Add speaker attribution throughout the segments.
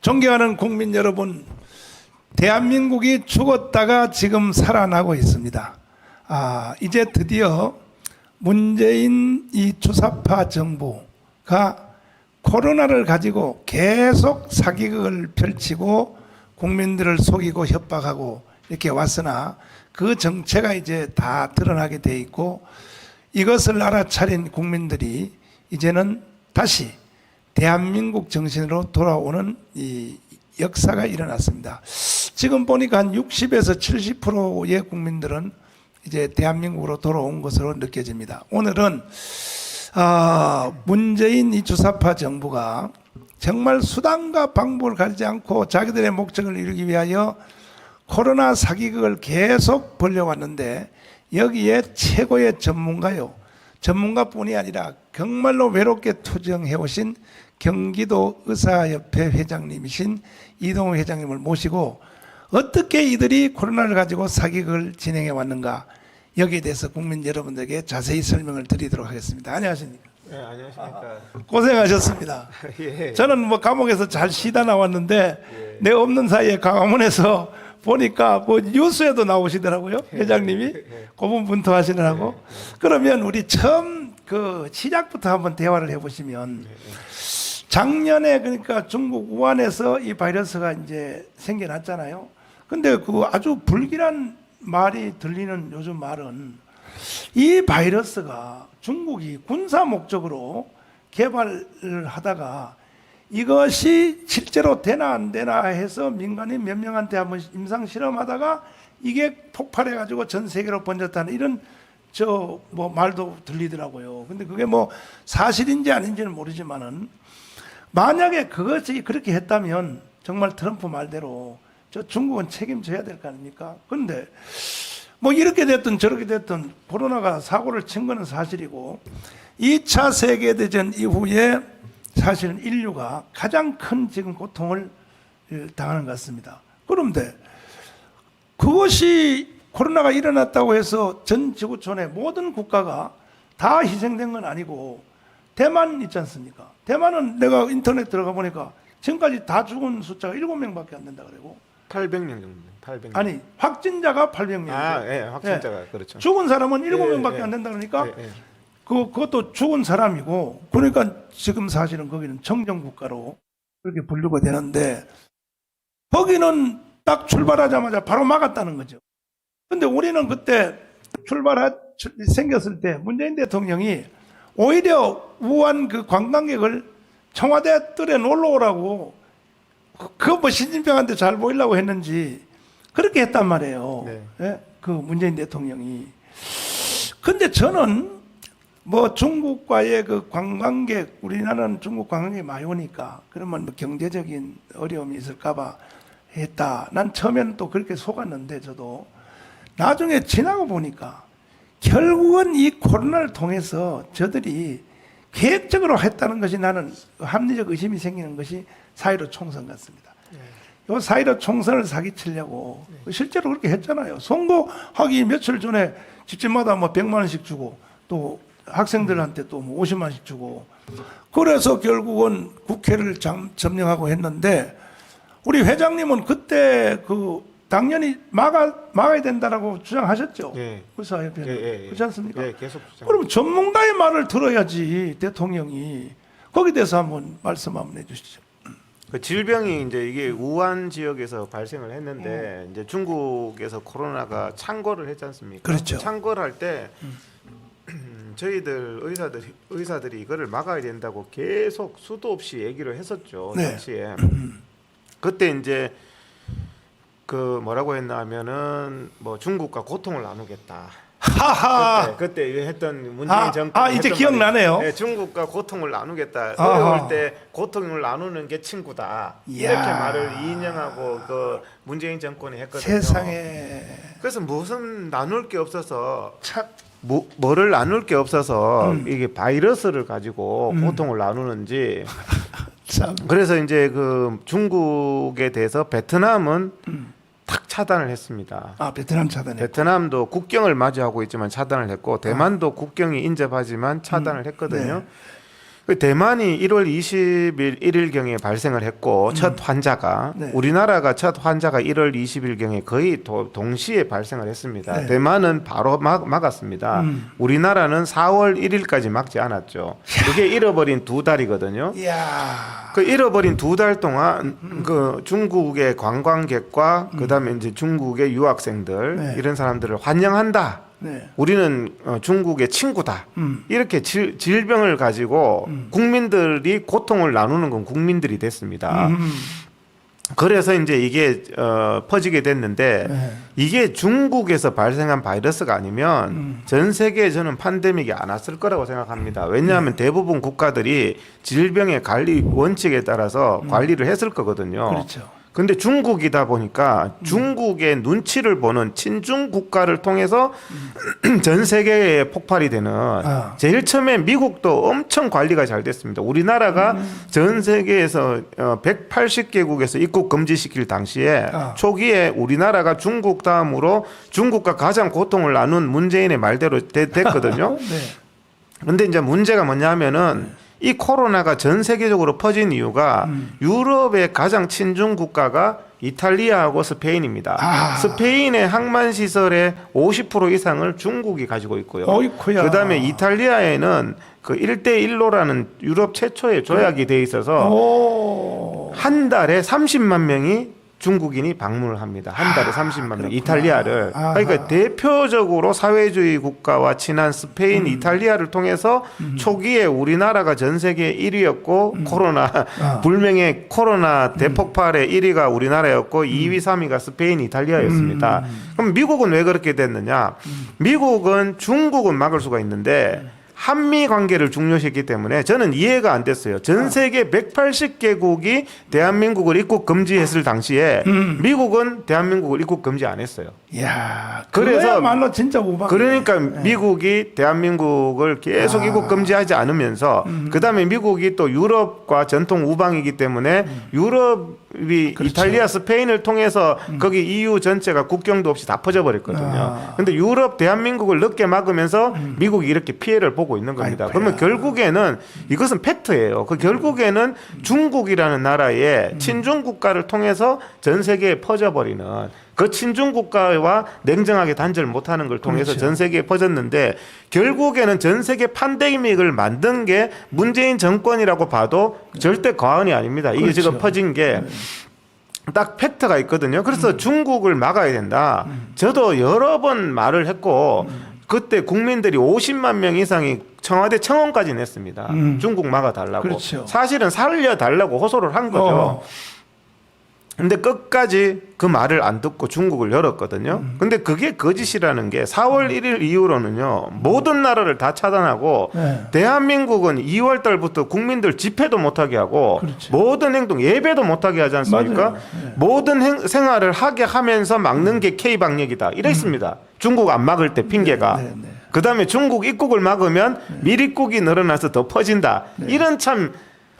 Speaker 1: 존경하는 국민 여러분, 대한민국이 죽었다가 지금 살아나고 있습니다. 이제 드디어 문재인 이 주사파 정부가 코로나를 가지고 계속 사기극을 펼치고 국민들을 속이고 협박하고 이렇게 왔으나 그 정체가 이제 다 드러나게 돼 있고, 이것을 알아차린 국민들이 이제는 다시 대한민국 정신으로 돌아오는 이 역사가 일어났습니다. 지금 보니까 한 60에서 70%의 국민들은 이제 대한민국으로 돌아온 것으로 느껴집니다. 오늘은 문재인 이 주사파 정부가 정말 수단과 방법을 가리지 않고 자기들의 목적을 이루기 위하여 코로나 사기극을 계속 벌려왔는데, 여기에 최고의 전문가뿐이 아니라 정말로 외롭게 투쟁해오신 경기도 의사협회 회장님이신 이동우 회장님을 모시고 어떻게 이들이 코로나를 가지고 사기극을 진행해 왔는가, 여기에 대해서 국민 여러분들에게 자세히 설명을 드리도록 하겠습니다. 안녕하십니까?
Speaker 2: 네, 안녕하십니까.
Speaker 1: 고생하셨습니다.
Speaker 2: 예.
Speaker 1: 저는 뭐 감옥에서 잘 쉬다 나왔는데 내 없는 사이에 강화문에서 보니까 뭐 뉴스에도 나오시더라고요. 회장님이 고분분투하시느라고. 그러면 우리 처음 그 시작부터 한번 대화를 해보시면, 작년에 그러니까 중국 우한에서 이 바이러스가 이제 생겨났잖아요. 근데 그 아주 불길한 말이 들리는 요즘 말은, 이 바이러스가 중국이 군사 목적으로 개발을 하다가 이것이 실제로 되나 안 되나 해서 민간인 몇 명한테 한번 임상 실험하다가 이게 폭발해 가지고 전 세계로 번졌다는 이런 뭐 말도 들리더라고요. 근데 그게 뭐 사실인지 아닌지는 모르지만은, 만약에 그것이 그렇게 했다면 정말 트럼프 말대로 저 중국은 책임져야 될 거 아닙니까? 그런데 뭐 이렇게 됐든 저렇게 됐든 코로나가 사고를 친 거는 사실이고, 2차 세계대전 이후에 사실은 인류가 가장 큰 지금 고통을 당하는 것 같습니다. 그런데 그것이 코로나가 일어났다고 해서 전 지구촌의 모든 국가가 다 희생된 건 아니고, 대만 있지 않습니까? 대만은 내가 인터넷 들어가 보니까 지금까지 다 죽은 숫자가 7명밖에 안 된다 그러고,
Speaker 2: 800명 정도. 800명.
Speaker 1: 아니 확진자가 800명.
Speaker 2: 확진자가 그렇죠.
Speaker 1: 죽은 사람은 7명밖에 안 된다 그러니까 그것도 죽은 사람이고, 그러니까 지금 사실은 거기는 청정 국가로 그렇게 분류가 되는데, 거기는 딱 출발하자마자 바로 막았다는 거죠. 근데 우리는 그때 생겼을 때 문재인 대통령이 오히려 우한 그 관광객을 청와대 뜰에 놀러 오라고, 그거 뭐 시진핑한테 잘 보이려고 했는지 그렇게 했단 말이에요. 예? 그 문재인 대통령이. 근데 저는 뭐 중국과의 그 관광객, 우리나라는 중국 관광객이 많이 오니까 그러면 뭐 경제적인 어려움이 있을까봐 했다. 난 처음에는 또 그렇게 속았는데, 저도 나중에 지나고 보니까 결국은 이 코로나를 통해서 저들이 계획적으로 했다는 것이, 나는 합리적 의심이 생기는 것이 4.15 총선 같습니다. 요 4.15 총선을 사기치려고 실제로 그렇게 했잖아요. 선거하기 며칠 전에 집집마다 뭐 100만 원씩 주고, 또 학생들한테 또 뭐 50만 원씩 주고, 그래서 결국은 국회를 점령하고 했는데, 우리 회장님은 그때 그 당연히 막아야 된다라고 주장하셨죠. 의사협회는. 그렇지 않습니까?
Speaker 2: 계속 주장.
Speaker 1: 그럼 전문가의 말을 들어야지, 대통령이. 거기에 대해서 한번 말씀 한번 해주시죠.
Speaker 2: 그 질병이 이제 이게 우한 지역에서 발생을 했는데, 이제 중국에서 코로나가 창궐을 했지 않습니까?
Speaker 1: 그렇죠.
Speaker 2: 창궐할 때 저희들 의사들이 이거를 막아야 된다고 계속 수도 없이 얘기를 했었죠. 당시에. 그때 이제 그 뭐라고 했나 하면은 뭐 중국과 고통을 나누겠다.
Speaker 1: 하하.
Speaker 2: 그때 했던 문재인 정권.
Speaker 1: 이제 기억나네요.
Speaker 2: 네, 중국과 고통을 나누겠다. 어려울 때 고통을 나누는 게 친구다. 이렇게 말을 인정하고 그 문재인 정권이 했거든요.
Speaker 1: 세상에.
Speaker 2: 그래서 무슨 나눌 게 없어서 뭐를 나눌 게 없어서 이게 바이러스를 가지고 고통을 나누는지.
Speaker 1: 참.
Speaker 2: 그래서 이제 그 중국에 대해서 베트남은 탁 차단을 했습니다.
Speaker 1: 베트남 차단해.
Speaker 2: 베트남도 국경을 마주하고 있지만 차단을 했고, 대만도 국경이 인접하지만 차단을 했거든요. 그 대만이 1월 20일 1일경에 발생을 했고 첫 환자가
Speaker 1: 네.
Speaker 2: 우리나라가 첫 환자가 1월 20일경에 거의 동시에 발생을 했습니다.
Speaker 1: 네.
Speaker 2: 대만은 바로 막았습니다. 우리나라는 4월 1일까지 막지 않았죠. 그게 잃어버린 2달이거든요.
Speaker 1: 이야.
Speaker 2: 그 잃어버린 2달 동안 그 중국의 관광객과 그다음에 이제 중국의 유학생들
Speaker 1: 네.
Speaker 2: 이런 사람들을 환영한다.
Speaker 1: 네.
Speaker 2: 우리는 중국의 친구다. 이렇게 질병을 가지고 국민들이 고통을 나누는 건 국민들이 됐습니다. 그래서 이제 이게 퍼지게 됐는데
Speaker 1: 네.
Speaker 2: 이게 중국에서 발생한 바이러스가 아니면 전 세계에 저는 팬데믹이 안 왔을 거라고 생각합니다. 왜냐하면 대부분 국가들이 질병의 관리 원칙에 따라서 관리를 했을 거거든요.
Speaker 1: 그렇죠.
Speaker 2: 근데 중국이다 보니까 중국의 눈치를 보는 친중 국가를 통해서 전 세계에 폭발이 되는 제일 처음에 미국도 엄청 관리가 잘 됐습니다. 우리나라가 전 세계에서 180개국에서 입국 금지시킬 당시에 초기에 우리나라가 중국 다음으로 중국과 가장 고통을 나눈 문재인의 말대로 됐거든요.
Speaker 1: 네.
Speaker 2: 근데 이제 문제가 뭐냐면은 이 코로나가 전 세계적으로 퍼진 이유가 유럽의 가장 친중 국가가 이탈리아하고 스페인입니다. 스페인의 항만 시설의 50% 이상을 중국이 가지고 있고요.
Speaker 1: 어이쿠야.
Speaker 2: 그다음에 이탈리아에는 그 1대1로라는 유럽 최초의 조약이 돼 있어서
Speaker 1: 오.
Speaker 2: 한 달에 30만 명이 중국인이 방문을 합니다. 한 달에 30만 명, 이탈리아를. 그러니까 대표적으로 사회주의 국가와 친한 스페인, 이탈리아를 통해서 초기에 우리나라가 전 세계 1위였고 코로나 불명의 코로나 대폭발의 1위가 우리나라였고 2위, 3위가 스페인, 이탈리아였습니다. 그럼 미국은 왜 그렇게 됐느냐? 미국은 중국은 막을 수가 있는데 한미 관계를 중요시했기 때문에 저는 이해가 안 됐어요. 전 세계 180개국이 대한민국을 입국 금지했을 당시에 미국은 대한민국을 입국 금지 안 했어요.
Speaker 1: 이야.
Speaker 2: 그래서
Speaker 1: 말로 진짜 우박.
Speaker 2: 그러니까 미국이 대한민국을 계속 입국 금지하지 않으면서 그다음에 미국이 또 유럽과 전통 우방이기 때문에 유럽이
Speaker 1: 그렇죠.
Speaker 2: 이탈리아, 스페인을 통해서 거기 EU 전체가 국경도 없이 다 퍼져 버렸거든요. 근데 유럽, 대한민국을 늦게 막으면서 미국이 이렇게 피해를 보고 있는 겁니다. 그러면 결국에는 이것은 팩트예요. 그 결국에는 중국이라는 나라의 친중 국가를 통해서 전 세계에 퍼져 버리는 그 친중 국가와 냉정하게 단절 못하는 걸 통해서
Speaker 1: 그렇죠.
Speaker 2: 전 세계에 퍼졌는데 결국에는 전 세계 팬데믹을 만든 게 문재인 정권이라고 봐도 절대 과언이 아닙니다. 이게
Speaker 1: 그렇죠.
Speaker 2: 지금 퍼진 게 딱 팩트가 있거든요. 그래서 중국을 막아야 된다. 저도 여러 번 말을 했고 그때 국민들이 50만 명 이상이 청와대 청원까지 냈습니다. 중국 막아달라고.
Speaker 1: 그렇죠.
Speaker 2: 사실은 살려달라고 호소를 한 거죠. 근데 끝까지 그 말을 안 듣고 중국을 열었거든요. 근데 그게 거짓이라는 게 4월 1일 이후로는요. 모든 나라를 다 차단하고
Speaker 1: 네.
Speaker 2: 대한민국은 2월 달부터 국민들 집회도 못하게 하고
Speaker 1: 그렇죠.
Speaker 2: 모든 행동 예배도 못하게 하지 않습니까?
Speaker 1: 맞아요. 네.
Speaker 2: 모든 생활을 하게 하면서 막는 게 K방역이다. 이랬습니다. 중국 안 막을 때 핑계가.
Speaker 1: 네, 네.
Speaker 2: 그다음에 중국 입국을 막으면 밀입국이 늘어나서 더 퍼진다. 이런 참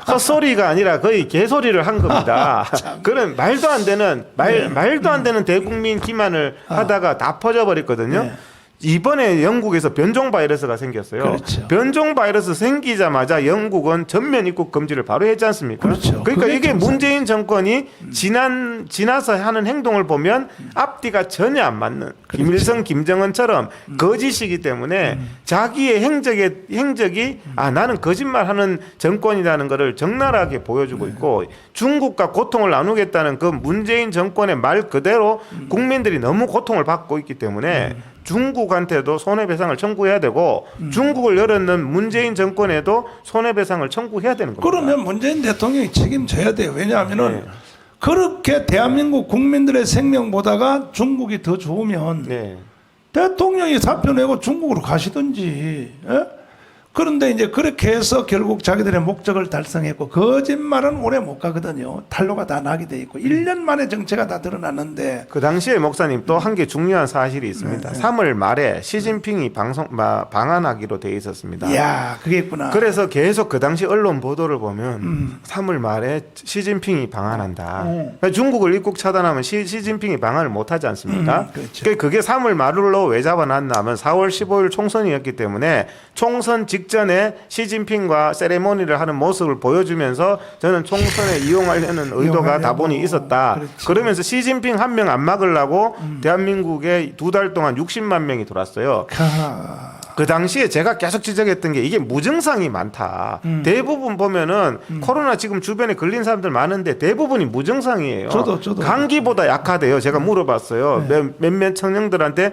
Speaker 2: 헛소리가 아니라 거의 개소리를 한 겁니다. 그런 말도 안 되는 말도 안 되는 대국민 기만을 하다가 다 퍼져버렸거든요.
Speaker 1: 네.
Speaker 2: 이번에 영국에서 변종 바이러스가 생겼어요.
Speaker 1: 그렇죠.
Speaker 2: 변종 바이러스 생기자마자 영국은 전면 입국 금지를 바로 했지 않습니까?
Speaker 1: 그렇죠.
Speaker 2: 그러니까
Speaker 1: 그게
Speaker 2: 이게
Speaker 1: 정상.
Speaker 2: 문재인 정권이 지나서 하는 행동을 보면 앞뒤가 전혀 안 맞는 김일성, 김정은처럼 거짓이기 때문에 자기의 행적이 나는 거짓말하는 정권이라는 것을 적나라하게 보여주고 있고 중국과 고통을 나누겠다는 그 문재인 정권의 말 그대로 국민들이 너무 고통을 받고 있기 때문에 중국한테도 손해배상을 청구해야 되고 중국을 열었는 문재인 정권에도 손해배상을 청구해야 되는 겁니다.
Speaker 1: 그러면 문재인 대통령이 책임져야 돼요. 왜냐하면은
Speaker 2: 네.
Speaker 1: 그렇게 대한민국 국민들의 생명보다가 중국이 더 좋으면
Speaker 2: 네.
Speaker 1: 대통령이 사표 내고 중국으로 가시든지. 예? 그런데 이제 그렇게 해서 결국 자기들의 목적을 달성했고 거짓말은 오래 못 가거든요. 탄로가 다 나게 돼 있고 1년 만에 정체가 다 드러났는데
Speaker 2: 그 당시에 목사님 또 한 개 중요한 사실이 있습니다. 3월 말에 시진핑이 방한하기로 돼 있었습니다.
Speaker 1: 이야 그게 있구나.
Speaker 2: 그래서 계속 그 당시 언론 보도를 보면 3월 말에 시진핑이 방한한다. 그러니까 중국을 입국 차단하면 시진핑이 방한을 못하지 않습니까?
Speaker 1: 그렇죠.
Speaker 2: 그러니까 그게 3월 말로 왜 잡아놨나 하면 4월 15일 총선이었기 때문에 총선 직 직전에 시진핑과 세레모니를 하는 모습을 보여주면서 저는 총선에 이용하려는 의도가 다분히 있었다.
Speaker 1: 그렇지.
Speaker 2: 그러면서 시진핑 한 명 안 막으려고 대한민국에 2달 동안 60만 명이 들어왔어요. 그 당시에 제가 계속 지적했던 게 이게 무증상이 많다. 대부분 보면은 코로나 지금 주변에 걸린 사람들 많은데 대부분이 무증상이에요.
Speaker 1: 저도.
Speaker 2: 감기보다 약하대요. 제가 물어봤어요.
Speaker 1: 네.
Speaker 2: 몇몇 청년들한테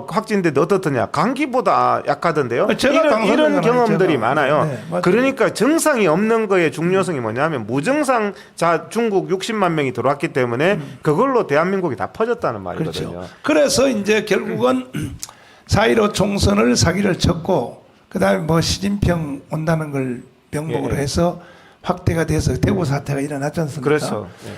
Speaker 2: 확진됐는데 어떻더냐. 감기보다 약하던데요.
Speaker 1: 제가
Speaker 2: 이런 경험들이
Speaker 1: 제가.
Speaker 2: 많아요.
Speaker 1: 네, 맞아요.
Speaker 2: 그러니까 증상이 없는 거의 중요성이 뭐냐면 무증상 자 중국 60만 명이 들어왔기 때문에 그걸로 대한민국이 다 퍼졌다는 말이거든요.
Speaker 1: 그렇죠. 그래서 이제 결국은 4.15 총선을 사기를 쳤고 그다음에 뭐 시진핑 온다는 걸 명목으로
Speaker 2: 예.
Speaker 1: 해서 확대가 돼서 대구 사태가 일어났지 않습니까?
Speaker 2: 그렇죠. 예.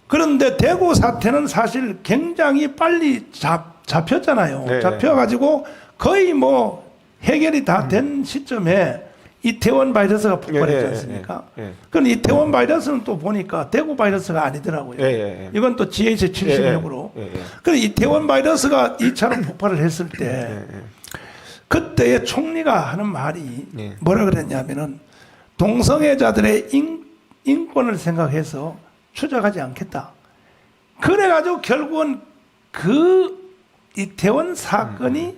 Speaker 1: 그런데 대구 사태는 사실 굉장히 빨리 잡혔잖아요.
Speaker 2: 네.
Speaker 1: 잡혀가지고 거의 뭐 해결이 다 된 시점에 이태원 바이러스가 폭발했지 않습니까? 그럼 이태원 바이러스는 또 보니까 대구 바이러스가 아니더라고요. 이건 또 GH76으로. 그럼 이태원 바이러스가 2차로 폭발을 했을 때 그때의 총리가 하는 말이 뭐라 그랬냐면은 동성애자들의 인권을 생각해서 추적하지 않겠다. 그래가지고 결국은 그 이태원 사건이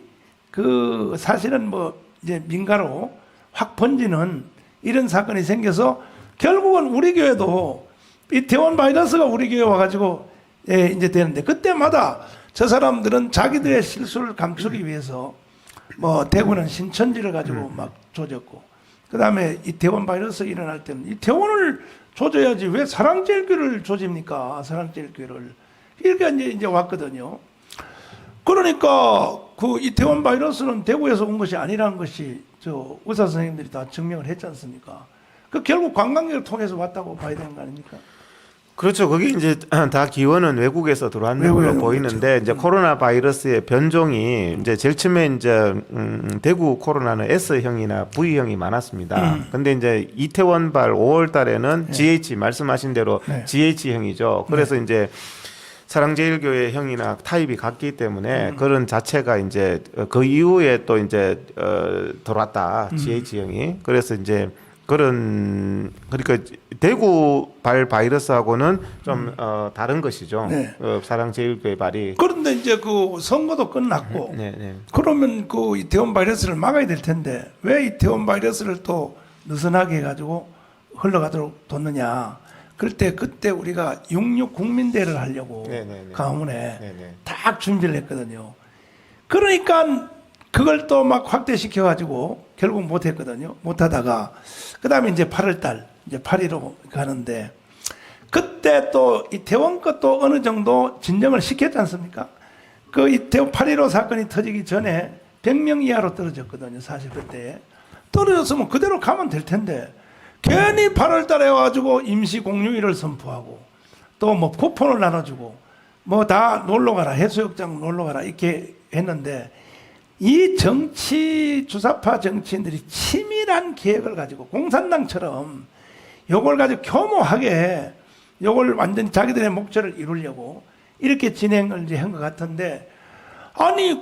Speaker 1: 그 사실은 뭐 이제 민가로 확 번지는 이런 사건이 생겨서 결국은 우리 교회도 이태원 바이러스가 우리 교회 와가지고 이제 되는데 그때마다 저 사람들은 자기들의 실수를 감추기 위해서 뭐 대구는 신천지를 가지고 막 조졌고 그 다음에 이태원 바이러스 일어날 때는 이태원을 조져야지 왜 사랑제일교회를 조집니까? 사랑제일교회를 이렇게 이제 왔거든요. 그러니까 그 이태원 바이러스는 대구에서 온 것이 아니라는 것이 저 의사 선생님들이 다 증명을 했지 않습니까? 그 결국 관광객을 통해서 왔다고 봐야 되는 거 아닙니까?
Speaker 2: 그렇죠. 거기 이제 다 기원은 외국에서 들어왔는 걸로 보이는데
Speaker 1: 그렇죠.
Speaker 2: 이제 코로나 바이러스의 변종이 이제 제일 처음에 이제 대구 코로나는 S형이나 V형이 많았습니다. 근데 이제 이태원발 5월 달에는 GH 말씀하신 대로 GH형이죠. 그래서 이제 사랑제일교회 형이나 타입이 같기 때문에 그런 자체가 이제 그 이후에 또 이제 들어왔다 GH형이. 그래서 이제 그런 그러니까 대구발 바이러스하고는 좀 다른 것이죠. 사랑제일교회 발이.
Speaker 1: 그런데 이제 그 선거도 끝났고 그러면 그 이태원 바이러스를 막아야 될 텐데 왜 이태원 바이러스를 또 느슨하게 해가지고 흘러가도록 뒀느냐. 그때 우리가 66 국민대회를 하려고 강화문에 딱 준비를 했거든요. 그러니까 그걸 또 막 확대시켜 가지고 결국 못 했거든요. 못 하다가 그다음에 이제 8월 달 이제 8.15 가는데 그때 또 이태원 것도 어느 정도 진정을 시켰지 않습니까? 그 이태원 8.15 사건이 터지기 전에 100명 이하로 떨어졌거든요. 사실 그때 떨어졌으면 그대로 가면 될 텐데 괜히 8월 달에 와가지고 임시 공휴일을 선포하고 또 뭐 쿠폰을 나눠주고 뭐 다 놀러가라 해수욕장 놀러가라 이렇게 했는데 이 주사파 정치인들이 치밀한 계획을 가지고 공산당처럼 요걸 가지고 교모하게 요걸 완전히 자기들의 목적을 이루려고 이렇게 진행을 이제 한 것 같은데 아니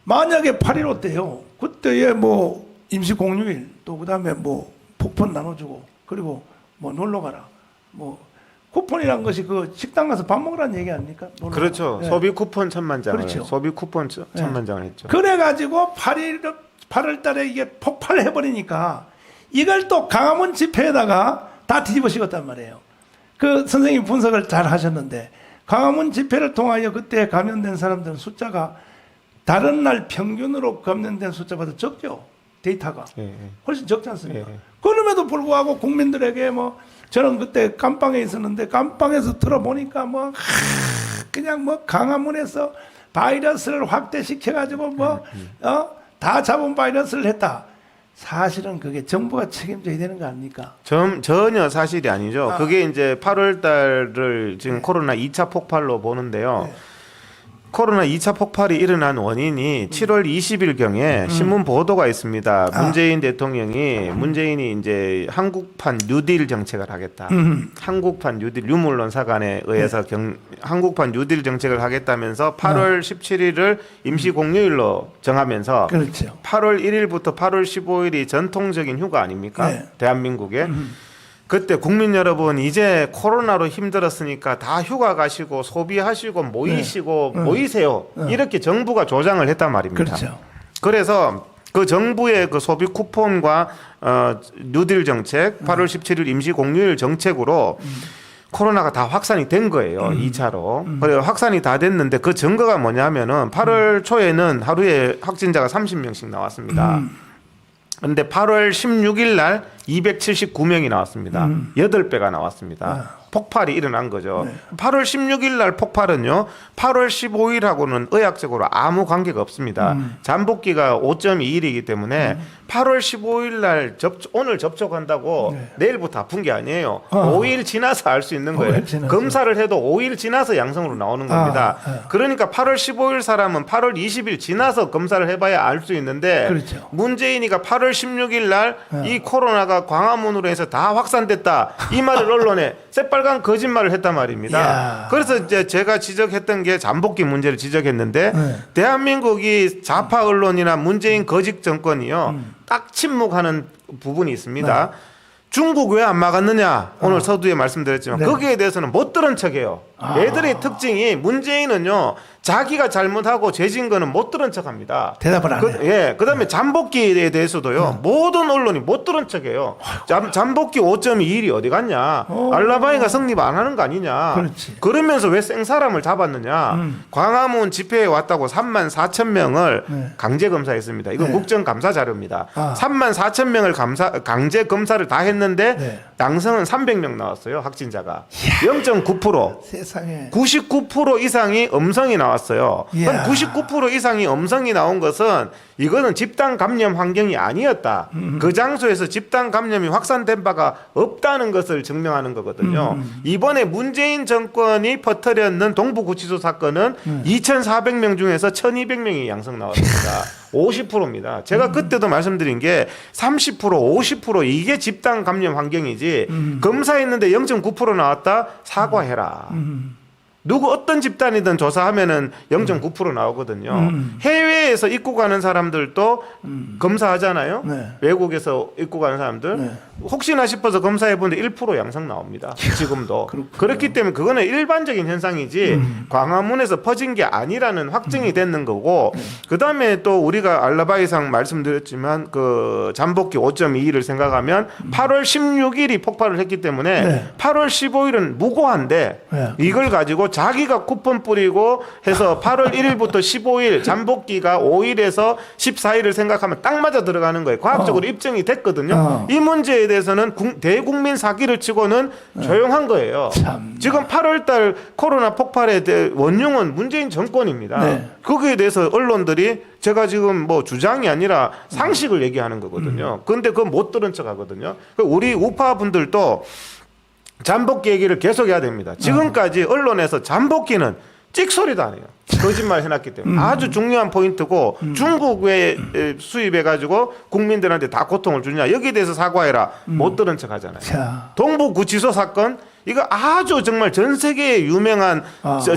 Speaker 1: 만약에 8.15 때요 그때에 뭐 임시 공휴일 또 그다음에 뭐 쿠폰 나눠주고 그리고 뭐 놀러가라 뭐 쿠폰이란 것이 그 식당 가서 밥 먹으라는 얘기 아닙니까?
Speaker 2: 그렇죠. 소비 쿠폰 1,000만 장을
Speaker 1: 그렇죠.
Speaker 2: 소비 쿠폰 1,000만 장을 했죠.
Speaker 1: 그래가지고 8월 달에 이게 폭발해 버리니까 이걸 또 강화문 집회에다가 다 뒤집어 씌웠단 말이에요. 그 선생님 분석을 잘 하셨는데 강화문 집회를 통하여 그때 감염된 사람들은 숫자가 다른 날 평균으로 감염된 숫자보다 적죠. 데이터가 훨씬 적지 않습니까? 그럼에도 불구하고 국민들에게 뭐 저는 그때 깜빵에 있었는데 깜빵에서 들어보니까 뭐 그냥 뭐 강화문에서 바이러스를 확대시켜가지고 다 잡은 바이러스를 했다. 사실은 그게 정부가 책임져야 되는 거 아닙니까?
Speaker 2: 전혀 사실이 아니죠. 그게 이제 8월 달을 지금 코로나 2차 폭발로 보는데요. 코로나 2차 폭발이 일어난 원인이 7월 20일경에 신문 보도가 있습니다. 문재인이 이제 한국판 뉴딜 정책을 하겠다. 한국판 뉴딜 유물론 사관에 의해서 한국판 뉴딜 정책을 하겠다면서 8월 17일을 임시 공휴일로 정하면서
Speaker 1: 그렇죠.
Speaker 2: 8월 1일부터 8월 15일이 전통적인 휴가 아닙니까?
Speaker 1: 네.
Speaker 2: 대한민국에. 그때 국민 여러분 이제 코로나로 힘들었으니까 다 휴가 가시고 소비하시고 모이시고 모이세요. 이렇게 정부가 조장을 했단 말입니다.
Speaker 1: 그렇죠.
Speaker 2: 그래서 그 정부의 그 소비 쿠폰과 뉴딜 정책, 8월 17일 임시 공휴일 정책으로 코로나가 다 확산이 된 거예요. 2차로. 그래서 확산이 다 됐는데 그 증거가 뭐냐면은 8월 초에는 하루에 확진자가 30명씩 나왔습니다. 근데 8월 16일 날 279명이 나왔습니다. 8배가 나왔습니다. 폭발이 일어난 거죠. 8월 16일 날 폭발은요. 8월 15일하고는 의학적으로 아무 관계가 없습니다. 잠복기가 5.2일이기 때문에 8월 15일 날 오늘 접촉한다고 내일부터 아픈 게 아니에요. 5일 지나서 알 수 있는 거예요. 검사를 해도 5일 지나서 양성으로 나오는 겁니다. 그러니까 8월 15일 사람은 8월 20일 지나서 검사를 해봐야 알 수 있는데
Speaker 1: 그렇죠.
Speaker 2: 문재인이가 8월 16일 날 이 코로나가 광화문으로 해서 다 확산됐다. 이 말을 언론에 새빨간 거짓말을 했단 말입니다.
Speaker 1: 이야.
Speaker 2: 그래서 이제 제가 지적했던 게 잠복기 문제를 지적했는데 대한민국이 좌파 언론이나 문재인 거짓 정권이요. 딱 침묵하는 부분이 있습니다. 중국 왜 안 막았느냐 오늘 서두에 말씀드렸지만 거기에 대해서는 못 들은 척해요. 얘들의 특징이 문재인은요 자기가 잘못하고 죄진 거는 못 들은 척합니다.
Speaker 1: 대답을 안 해요.
Speaker 2: 그다음에 잠복기에 대해서도요 모든 언론이 못 들은 척해요. 잠복기 5.2일이 어디 갔냐? 알라바이가 성립 안 하는 거 아니냐?
Speaker 1: 그렇지.
Speaker 2: 그러면서 왜 생사람을 잡았느냐? 광화문 집회에 왔다고 3만 4천 명을 강제 검사했습니다. 이건 국정감사 자료입니다. 3만 4천 명을 강제 검사를 다 했는데 양성은 300명 나왔어요. 확진자가 0.9%.
Speaker 1: 세상에.
Speaker 2: 99% 이상이 음성이 나왔어요. 그럼
Speaker 1: 이야.
Speaker 2: 99% 이상이 음성이 나온 것은 이거는 집단 감염 환경이 아니었다. 그 장소에서 집단 감염이 확산된 바가 없다는 것을 증명하는 거거든요. 이번에 문재인 정권이 퍼뜨렸는 동부구치소 사건은 2,400명 중에서 1,200명이 양성 나왔습니다. 50%입니다. 제가 그때도 말씀드린 게 30%, 50% 이게 집단 감염 환경이지 검사했는데 0.9% 나왔다? 사과해라. 누구 어떤 집단이든 조사하면은 0.9% 나오거든요. 해외에서 입국하는 사람들도 검사하잖아요. 외국에서 입국하는 사람들 혹시나 싶어서 검사해보는데 1% 양성 나옵니다. 지금도. 그렇기 때문에 그거는 일반적인 현상이지 광화문에서 퍼진 게 아니라는 확증이 되는 거고 그 다음에 또 우리가 알라바이상 말씀드렸지만 그 잠복기 5.2일을 생각하면 8월 16일이 폭발을 했기 때문에 8월 15일은 무고한데 이걸 가지고 자기가 쿠폰 뿌리고 해서 8월 1일부터 15일 잠복기가 5일에서 14일을 생각하면 딱 맞아 들어가는 거예요. 과학적으로 입증이 됐거든요. 이 문제에 대해서는 대국민 사기를 치고는 조용한 거예요.
Speaker 1: 참.
Speaker 2: 지금 8월달 코로나 폭발의 원흉은 문재인 정권입니다. 거기에 대해서 언론들이 제가 지금 뭐 주장이 아니라 상식을 얘기하는 거거든요. 그런데 그건 못 들은 척 하거든요. 우리 우파 분들도 잠복기 얘기를 계속해야 됩니다. 지금까지 언론에서 잠복기는 찍소리도 안 해요. 거짓말 해놨기 때문에 아주 중요한 포인트고 중국 왜 수입해가지고 국민들한테 다 고통을 주냐 여기에 대해서 사과해라 못 들은 척 하잖아요. 동부구치소 사건 이거 아주 정말 전 세계에 유명한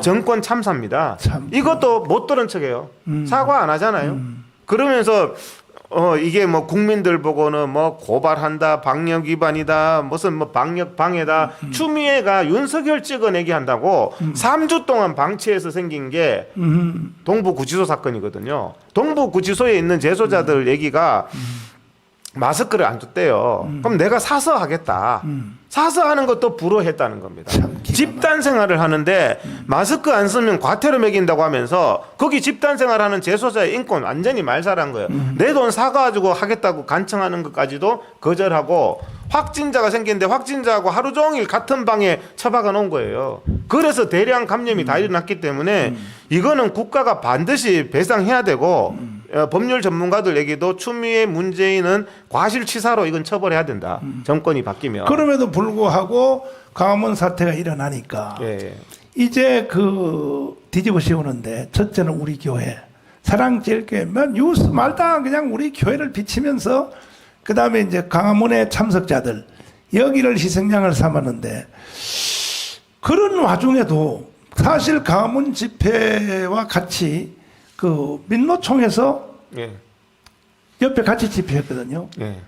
Speaker 2: 정권 참사입니다. 이것도 못 들은 척해요. 사과 안 하잖아요. 그러면서 이게 뭐 국민들 보고는 뭐 고발한다, 방역 위반이다, 무슨 뭐 방역 방해다. 추미애가 윤석열 찍어내기 한다고 3주 동안 방치해서 생긴 게 동부구치소 사건이거든요. 동부구치소에 있는 재소자들 얘기가 마스크를 안 줬대요. 그럼 내가 사서 하겠다. 사서 하는 것도 불허했다는 겁니다. 집단 생활을 하는데 마스크 안 쓰면 과태료 매긴다고 하면서 거기 집단 생활하는 재소자의 인권 완전히 말살한 거예요. 내 돈 사가지고 하겠다고 간청하는 것까지도 거절하고 확진자가 생겼는데 확진자하고 하루 종일 같은 방에 처박아 놓은 거예요. 그래서 대량 감염이 다 일어났기 때문에 이거는 국가가 반드시 배상해야 되고 법률 전문가들 얘기도 추미애 문재인은 과실치사로 이건 처벌해야 된다. 정권이 바뀌면.
Speaker 1: 그럼에도 불구하고 광화문 사태가 일어나니까 이제 그 뒤집어 씌우는데 첫째는 우리 교회 사랑제일교회 뉴스 말다 그냥 우리 교회를 비치면서 그 다음에 이제 광화문의 참석자들 여기를 희생양을 삼았는데 그런 와중에도 사실 광화문 집회와 같이 그 민노총에서
Speaker 2: 예.
Speaker 1: 옆에 같이 집회했거든요.
Speaker 2: 예.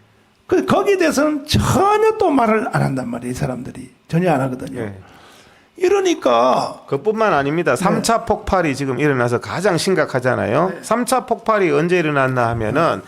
Speaker 1: 그 거기에 대해서는 전혀 또 말을 안 한단 말이에요. 이 사람들이 전혀 안 하거든요.
Speaker 2: 예.
Speaker 1: 이러니까
Speaker 2: 그뿐만 아닙니다. 3차 폭발이 지금 일어나서 가장 심각하잖아요. 3차 폭발이 언제 일어났나 하면은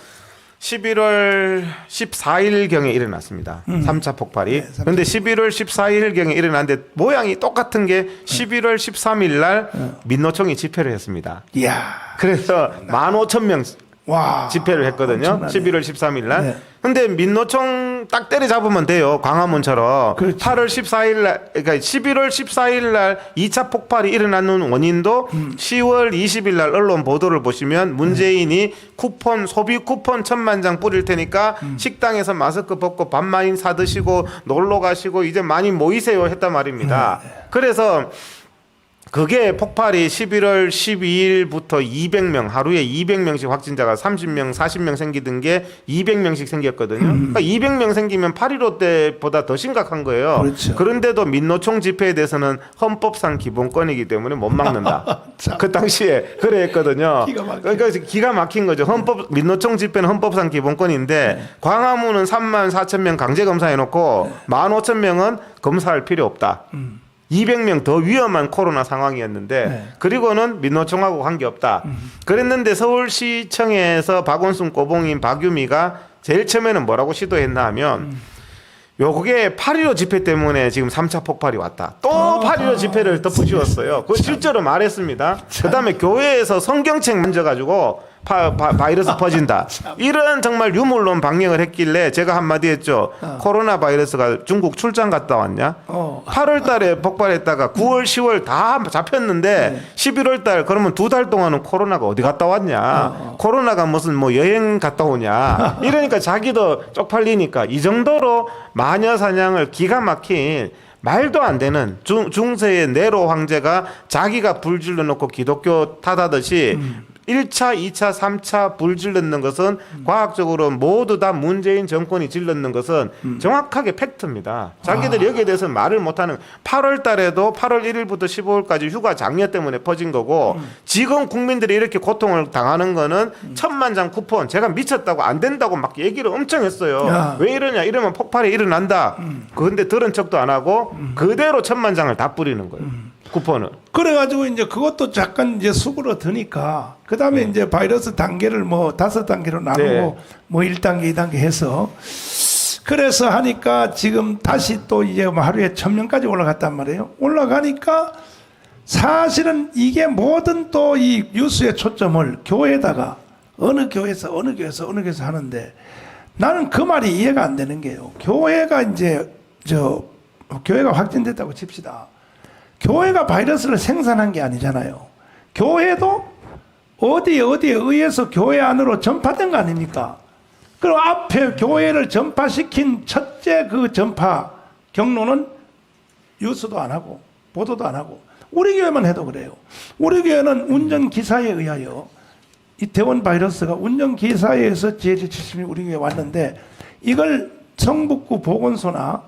Speaker 2: 11월 14일경에 일어났습니다. 3차 폭발이.
Speaker 1: 네,
Speaker 2: 그런데 11월 14일경에 일어났는데 모양이 똑같은 게 11월 13일 날 민노총이 집회를 했습니다.
Speaker 1: 이야.
Speaker 2: 그래서 15,000명
Speaker 1: 와.
Speaker 2: 집회를 했거든요.
Speaker 1: 엄청나네.
Speaker 2: 11월 13일 날.
Speaker 1: 네.
Speaker 2: 근데 민노총 딱 때려잡으면 돼요. 광화문처럼.
Speaker 1: 그렇죠.
Speaker 2: 8월 14일 날, 그러니까 11월 14일 날 2차 폭발이 일어나는 원인도 10월 20일 날 언론 보도를 보시면 문재인이 쿠폰, 소비 쿠폰 1,000만 장 뿌릴 테니까 식당에서 마스크 벗고 밥 많이 사드시고 놀러 가시고 이제 많이 모이세요 했단 말입니다. 그래서 그게 폭발이 11월 12일부터 200명 하루에 200명씩 확진자가 30명, 40명 생기던 게 200명씩 생겼거든요. 그러니까 200명 생기면 8.15 때보다 더 심각한 거예요.
Speaker 1: 그렇죠.
Speaker 2: 그런데도 민노총 집회에 대해서는 헌법상 기본권이기 때문에 못 막는다. 그 당시에 그래 했거든요. 그러니까 기가 막힌 거죠. 민노총 집회는 헌법상 기본권인데 광화문은 34,000명 강제 검사해놓고 15,000명은 검사할 필요 없다. 200명 더 위험한 코로나 상황이었는데 그리고는 민노총하고 관계없다. 그랬는데 서울시청에서 박원순 고봉인 박유미가 제일 처음에는 뭐라고 시도했나 하면 요게 8.15 집회 때문에 지금 3차 폭발이 왔다. 또 8.15 집회를 덮어씌웠어요. 그거 실제로 말했습니다. 그 다음에 교회에서 성경책 만져가지고 바이러스 퍼진다. 이런 정말 유물론 방역을 했길래 제가 한마디 했죠. 코로나 바이러스가 중국 출장 갔다 왔냐? 8월 달에 폭발했다가 9월, 10월 다 잡혔는데 11월 달 그러면 2달 동안은 코로나가 어디 갔다 왔냐? 코로나가 무슨 뭐 여행 갔다 오냐? 이러니까 자기도 쪽팔리니까 이 정도로 마녀 사냥을 기가 막힌 말도 안 되는 중세의 네로 황제가 자기가 불 질러 놓고 기독교 탓하듯이 1차, 2차, 3차 불 질렀는 것은 과학적으로 모두 다 문재인 정권이 질렀는 것은 정확하게 팩트입니다. 자기들 여기에 대해서 말을 못하는 8월 달에도 8월 1일부터 15일까지 휴가 장려 때문에 퍼진 거고 지금 국민들이 이렇게 고통을 당하는 거는 1,000만 장 쿠폰 제가 미쳤다고 안 된다고 막 얘기를 엄청 했어요. 왜 이러냐 이러면 폭발이 일어난다. 그런데 들은 척도 안 하고 그대로 1,000만 장을 다 뿌리는 거예요. 쿠폰을.
Speaker 1: 그래가지고 이제 그것도 잠깐 이제 수그러드니까 그 다음에 이제 바이러스 단계를 뭐 5단계로 나누고 뭐 1단계, 2단계 해서 그래서 하니까 지금 다시 또 이제 뭐 하루에 1,000명까지 올라갔단 말이에요. 올라가니까 사실은 이게 모든 또 이 뉴스의 초점을 교회에다가 어느 교회에서 하는데 나는 그 말이 이해가 안 되는 게요. 교회가 이제 교회가 확진됐다고 칩시다. 교회가 바이러스를 생산한 게 아니잖아요. 교회도 어디에 의해서 교회 안으로 전파된 거 아닙니까? 그럼 앞에 교회를 전파시킨 첫째 그 전파 경로는 뉴스도 안 하고 보도도 안 하고 우리 교회만 해도 그래요. 우리 교회는 운전기사에 의하여 이태원 바이러스가 운전기사에 의해서 GH70이 우리 교회에 왔는데 이걸 성북구 보건소나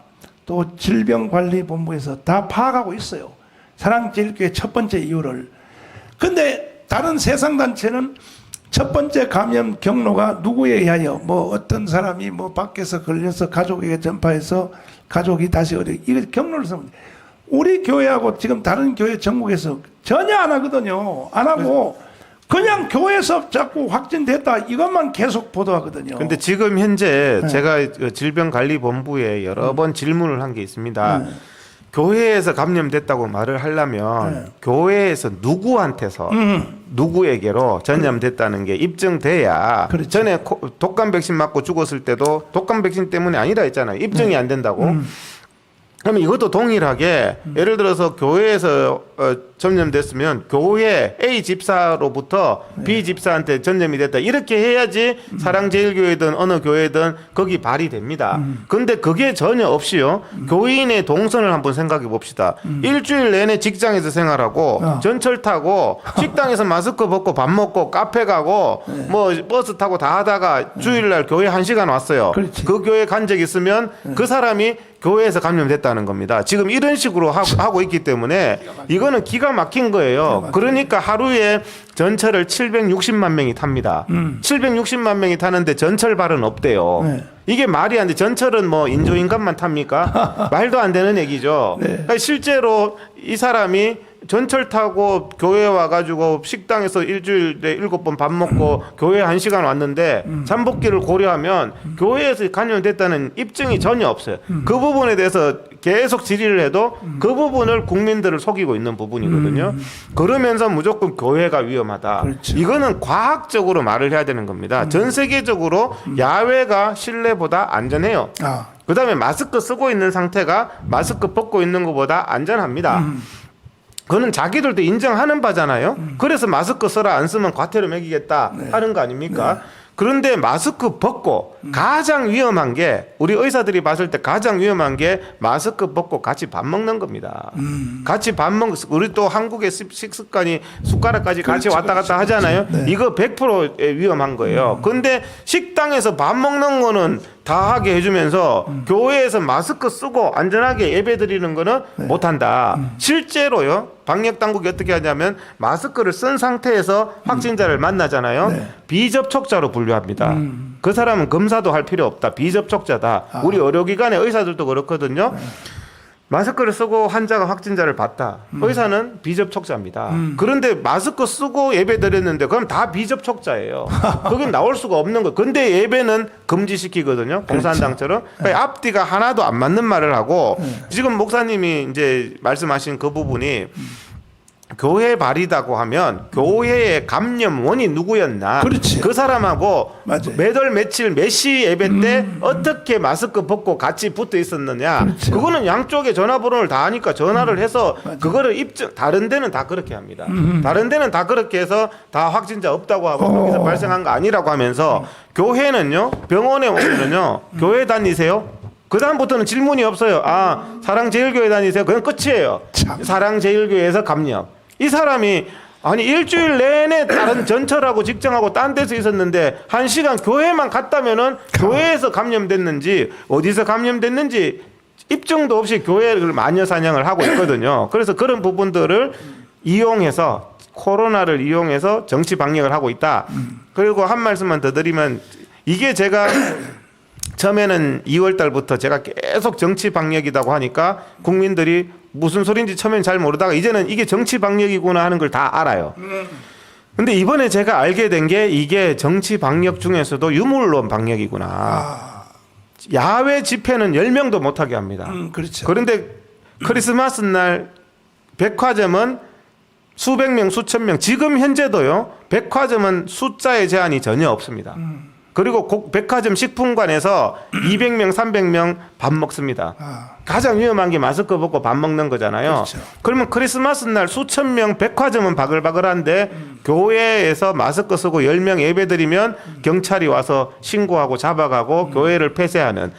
Speaker 1: 또 질병관리본부에서 다 파악하고 있어요. 사랑제일교회 첫 번째 이유를. 근데 다른 세상단체는 첫 번째 감염 경로가 누구에 의하여 뭐 어떤 사람이 뭐 밖에서 걸려서 가족에게 전파해서 가족이 다시 이걸 경로를 쓰면 우리 교회하고 지금 다른 교회 전국에서 전혀 안 하거든요. 안 하고 그냥 교회에서 자꾸 확진됐다 이것만 계속 보도하거든요.
Speaker 2: 근데 지금 현재 제가 질병관리본부에 여러 번 질문을 한 게 있습니다. 교회에서 감염됐다고 말을 하려면 교회에서 누구한테서 누구에게로 전염됐다는 게 입증돼야
Speaker 1: 그렇죠.
Speaker 2: 전에 독감 백신 맞고 죽었을 때도 독감 백신 때문에 아니라 했잖아요. 입증이 안 된다고. 그러면 이것도 동일하게 예를 들어서 교회에서 전염됐으면 교회 A 집사로부터 B 집사한테 전염이 됐다 이렇게 해야지 사랑제일교회든 어느 교회든 거기 발휘됩니다. 근데 그게 전혀 없이요. 교인의 동선을 한번 생각해 봅시다. 일주일 내내 직장에서 생활하고 전철 타고 식당에서 마스크 벗고 밥 먹고 카페 가고 뭐 버스 타고 다 하다가 주일날 교회 1시간 왔어요.
Speaker 1: 그렇지.
Speaker 2: 그 교회 간 적 있으면 그 사람이 교회에서 감염됐다는 겁니다. 지금 이런 식으로 하고 있기 때문에 이거는 기가 막힌 거예요. 그러니까 하루에 전철을 760만 명이 탑니다. 760만 명이 타는데 전철발은 없대요.
Speaker 1: 네.
Speaker 2: 이게 말이 안 돼. 전철은 뭐 인조인간만 탑니까? 말도 안 되는 얘기죠.
Speaker 1: 네.
Speaker 2: 그러니까 실제로 이 사람이 전철 타고 교회 와가지고 식당에서 일주일에 7번 밥 먹고 교회 1시간 왔는데 잠복기를 고려하면 교회에서 감염됐다는 입증이 전혀 없어요. 그 부분에 대해서 계속 질의를 해도 그 부분을 국민들을 속이고 있는 부분이거든요. 그러면서 무조건 교회가 위험하다.
Speaker 1: 그렇죠.
Speaker 2: 이거는 과학적으로 말을 해야 되는 겁니다. 전 세계적으로 야외가 실내보다 안전해요. 그 다음에 마스크 쓰고 있는 상태가 마스크 벗고 있는 것보다 안전합니다. 그거는 자기들도 인정하는 바잖아요. 그래서 마스크 써라 안 쓰면 과태료 매기겠다 하는 거 아닙니까? 그런데 마스크 벗고 가장 위험한 게 우리 의사들이 봤을 때 가장 위험한 게 마스크 벗고 같이 밥 먹는 겁니다. 같이 밥 먹는 우리 또 한국의 식습관이 숟가락까지 같이 왔다 갔다 하잖아요. 이거 100% 위험한 거예요. 근데 식당에서 밥 먹는 거는 다 하게 해주면서 교회에서 마스크 쓰고 안전하게 예배 드리는 거는 못한다. 실제로요. 방역 당국이 어떻게 하냐면 마스크를 쓴 상태에서 확진자를 만나잖아요. 비접촉자로 분류합니다. 그 사람은 검사도 할 필요 없다. 비접촉자다. 우리 의료기관의 의사들도 그렇거든요. 마스크를 쓰고 환자가 확진자를 봤다. 의사는 비접촉자입니다. 그런데 마스크 쓰고 예배 드렸는데 그럼 다 비접촉자예요. 그건 나올 수가 없는 거예요. 근데 예배는 금지시키거든요. 공산당처럼. 그러니까 앞뒤가 하나도 안 맞는 말을 하고 지금 목사님이 이제 말씀하신 그 부분이 교회 발이다고 하면 교회의 감염원이 누구였나?
Speaker 1: 그렇지.
Speaker 2: 그 사람하고
Speaker 1: 맞아요.
Speaker 2: 매달 며칠 몇 시 예배 때 어떻게 마스크 벗고 같이 붙어 있었느냐?
Speaker 1: 그렇죠.
Speaker 2: 그거는 양쪽에 전화번호를 다 하니까 전화를 해서 그거를 입증. 다른 데는 다 그렇게 합니다. 다른 데는 다 그렇게 해서 다 확진자 없다고 하고 거기서 발생한 거 아니라고 하면서 교회는요 병원에 오면요 교회 다니세요? 그 다음부터는 질문이 없어요. 아 사랑제일교회 다니세요? 그냥 끝이에요.
Speaker 1: 참.
Speaker 2: 사랑제일교회에서 감염. 이 사람이 아니 일주일 내내 다른 전철하고 직장하고 딴 데서 있었는데 1시간 교회만 갔다면은 교회에서 감염됐는지 어디서 감염됐는지 입증도 없이 교회를 마녀 사냥을 하고 있거든요. 그래서 그런 부분들을 이용해서 코로나를 이용해서 정치 방역을 하고 있다. 그리고 한 말씀만 더 드리면 이게 제가 처음에는 2월 달부터 제가 계속 정치 방역이라고 하니까 국민들이 무슨 소리인지 처음엔 잘 모르다가 이제는 이게 정치 방역이구나 하는 걸 다 알아요. 근데 이번에 제가 알게 된 게 이게 정치 방역 중에서도 유물론 방역이구나. 야외 집회는 10명도 못하게 합니다.
Speaker 1: 그렇죠.
Speaker 2: 그런데 크리스마스 날 백화점은 수백 명, 수천 명, 지금 현재도요. 백화점은 숫자의 제한이 전혀 없습니다. 그리고 백화점 식품관에서 200명, 300명 밥 먹습니다. 가장 위험한 게 마스크 벗고 밥 먹는 거잖아요.
Speaker 1: 그렇죠.
Speaker 2: 그러면 크리스마스 날 수천 명 백화점은 바글바글한데 교회에서 마스크 쓰고 10명 예배 드리면 경찰이 와서 신고하고 잡아가고 교회를 폐쇄하는.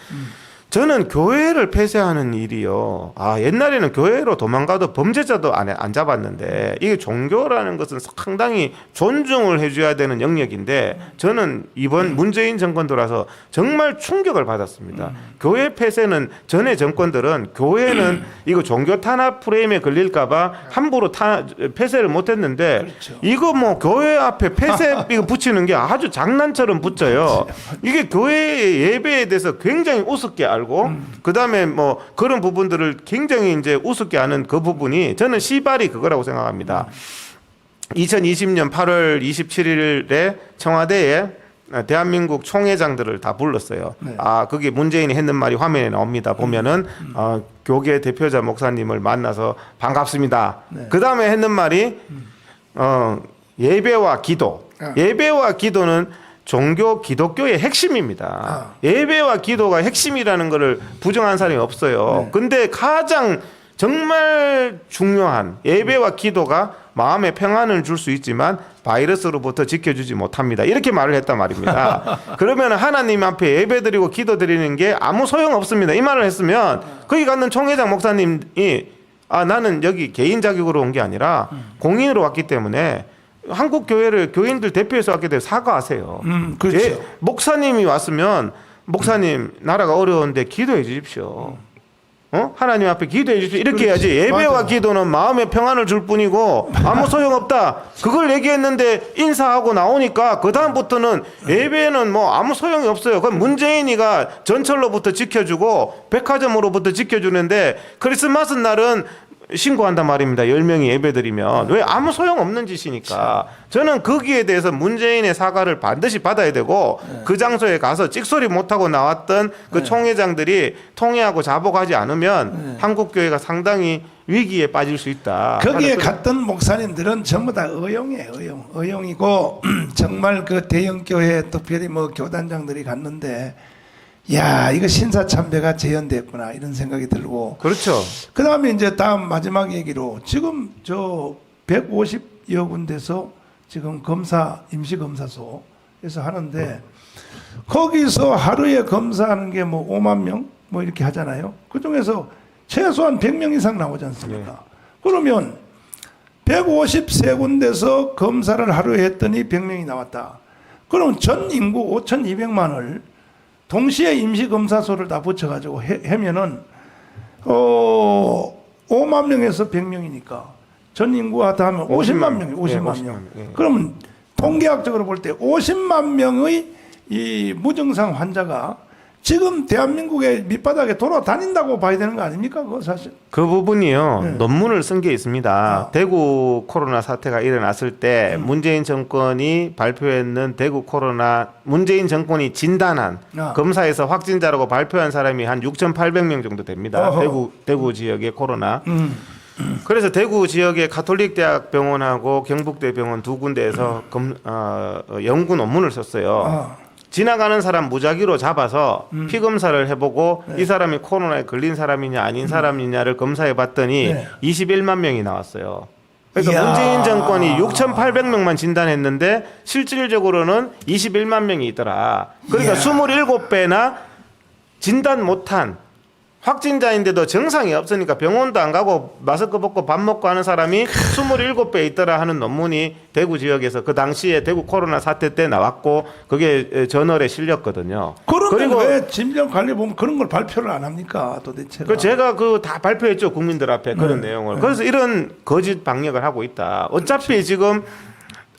Speaker 2: 저는 교회를 폐쇄하는 일이요. 옛날에는 교회로 도망가도 범죄자도 안 잡았는데 이게 종교라는 것은 상당히 존중을 해줘야 되는 영역인데 저는 이번 문재인 정권 들어서 정말 충격을 받았습니다. 교회 폐쇄는 전에 정권들은 교회는 이거 종교 탄압 프레임에 걸릴까봐 함부로 폐쇄를 못했는데
Speaker 1: 그렇죠.
Speaker 2: 이거 뭐 교회 앞에 폐쇄 이거 붙이는 게 아주 장난처럼 붙여요. 이게 교회의 예배에 대해서 굉장히 우습게 알고 그 다음에 뭐 그런 부분들을 굉장히 이제 우습게 하는 그 부분이 저는 시발이 그거라고 생각합니다. 2020년 8월 27일에 청와대에 대한민국 총회장들을 다 불렀어요. 그게 문재인이 했는 말이 화면에 나옵니다. 보면은 교계 대표자 목사님을 만나서 반갑습니다. 그 다음에 했는 말이 예배와 기도. 예배와 기도는 종교 기독교의 핵심입니다. 예배와 기도가 핵심이라는 것을 부정한 사람이 없어요. 근데 가장 정말 중요한 예배와 기도가 마음의 평안을 줄 수 있지만 바이러스로부터 지켜주지 못합니다. 이렇게 말을 했단 말입니다. 그러면 하나님 앞에 예배드리고 기도드리는 게 아무 소용 없습니다. 이 말을 했으면 거기 갔는 총회장 목사님이 나는 여기 개인 자격으로 온 게 아니라 공인으로 왔기 때문에 한국 교회를 교인들 대표해서 왔기 때문에 사과하세요.
Speaker 1: 그렇죠.
Speaker 2: 목사님이 왔으면 목사님 나라가 어려운데 기도해 주십시오. 하나님 앞에 기도해 주십시오. 이렇게
Speaker 1: 그렇지.
Speaker 2: 해야지. 예배와
Speaker 1: 맞아.
Speaker 2: 기도는 마음의 평안을 줄 뿐이고 아무 소용없다. 그걸 얘기했는데 인사하고 나오니까 그 다음부터는 예배는 뭐 아무 소용이 없어요. 그럼 문재인이가 전철로부터 지켜주고 백화점으로부터 지켜주는데 크리스마스 날은 신고한단 말입니다. 10명이 예배드리면. 왜? 아무 소용없는 짓이니까. 저는 거기에 대해서 문재인의 사과를 반드시 받아야 되고 그 장소에 가서 찍소리 못하고 나왔던 그 총회장들이 통회하고 자복하지 않으면 한국교회가 상당히 위기에 빠질 수 있다.
Speaker 1: 거기에 갔던 목사님들은 전부 다 의용이에요. 의용이고 정말 그 대형교회 특별히 뭐 교단장들이 갔는데 야 이거 신사참배가 재현됐구나 이런 생각이 들고
Speaker 2: 그렇죠.
Speaker 1: 그 다음에 이제 다음 마지막 얘기로 지금 저 150여 군데서 지금 임시검사소에서 하는데 거기서 하루에 검사하는 게 뭐 5만 명 뭐 이렇게 하잖아요. 그 중에서 최소한 100명 이상 나오지 않습니까? 그러면 153군데서 검사를 하루에 했더니 100명이 나왔다. 그럼 전 인구 5,200만을 동시에 임시검사소를 다 붙여가지고 하면은 5만 명에서 100명이니까 전 인구와 다 하면 50만 명이 50만 명. 그러면 통계학적으로 볼 때 50만 명의 이 무증상 환자가 지금 대한민국의 밑바닥에 돌아다닌다고 봐야 되는 거 아닙니까? 그거 사실.
Speaker 2: 그 부분이요. 논문을 쓴 게 있습니다. 대구 코로나 사태가 일어났을 때 문재인 정권이 발표했는 대구 코로나 문재인 정권이 진단한 검사에서 확진자라고 발표한 사람이 한 6,800명 정도 됩니다. 대구 지역의 코로나. 그래서 대구 지역의 가톨릭 대학 병원하고 경북대 병원 두 군데에서 연구 논문을 썼어요. 지나가는 사람 무작위로 잡아서 피검사를 해보고 이 사람이 코로나에 걸린 사람이냐 아닌 사람이냐를 검사해 봤더니 21만 명이 나왔어요. 그러니까
Speaker 1: 이야.
Speaker 2: 문재인 정권이 6,800명만 진단했는데 실질적으로는 21만 명이 있더라. 그러니까 27배나 진단 못한 확진자인데도 증상이 없으니까 병원도 안 가고 마스크 벗고 밥 먹고 하는 사람이 27배 있더라 하는 논문이 대구 지역에서 그 당시에 대구 코로나 사태 때 나왔고 그게 저널에 실렸거든요.
Speaker 1: 그러면 왜 질병관리본부 그런 걸 발표를 안 합니까 도대체?
Speaker 2: 제가 그 다 발표했죠 국민들 앞에 그런 내용을. 그래서 이런 거짓 방역을 하고 있다. 어차피 지금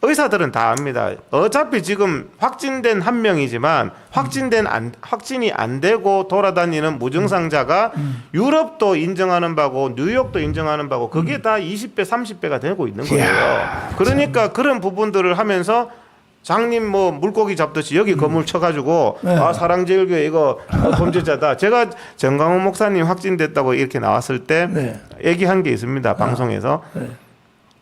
Speaker 2: 의사들은 다 압니다. 어차피 지금 확진된 한 명이지만 확진이 안 되고 돌아다니는 무증상자가 유럽도 인정하는 바고 뉴욕도 인정하는 바고 그게 다 20배, 30배가 되고 있는 거예요. 그러니까 그런 부분들을 하면서 장님 뭐 물고기 잡듯이 여기 건물 쳐가지고 사랑제일교회 이거 범죄자다. 제가 정강훈 목사님 확진됐다고 이렇게 나왔을 때 얘기한 게 있습니다. 방송에서.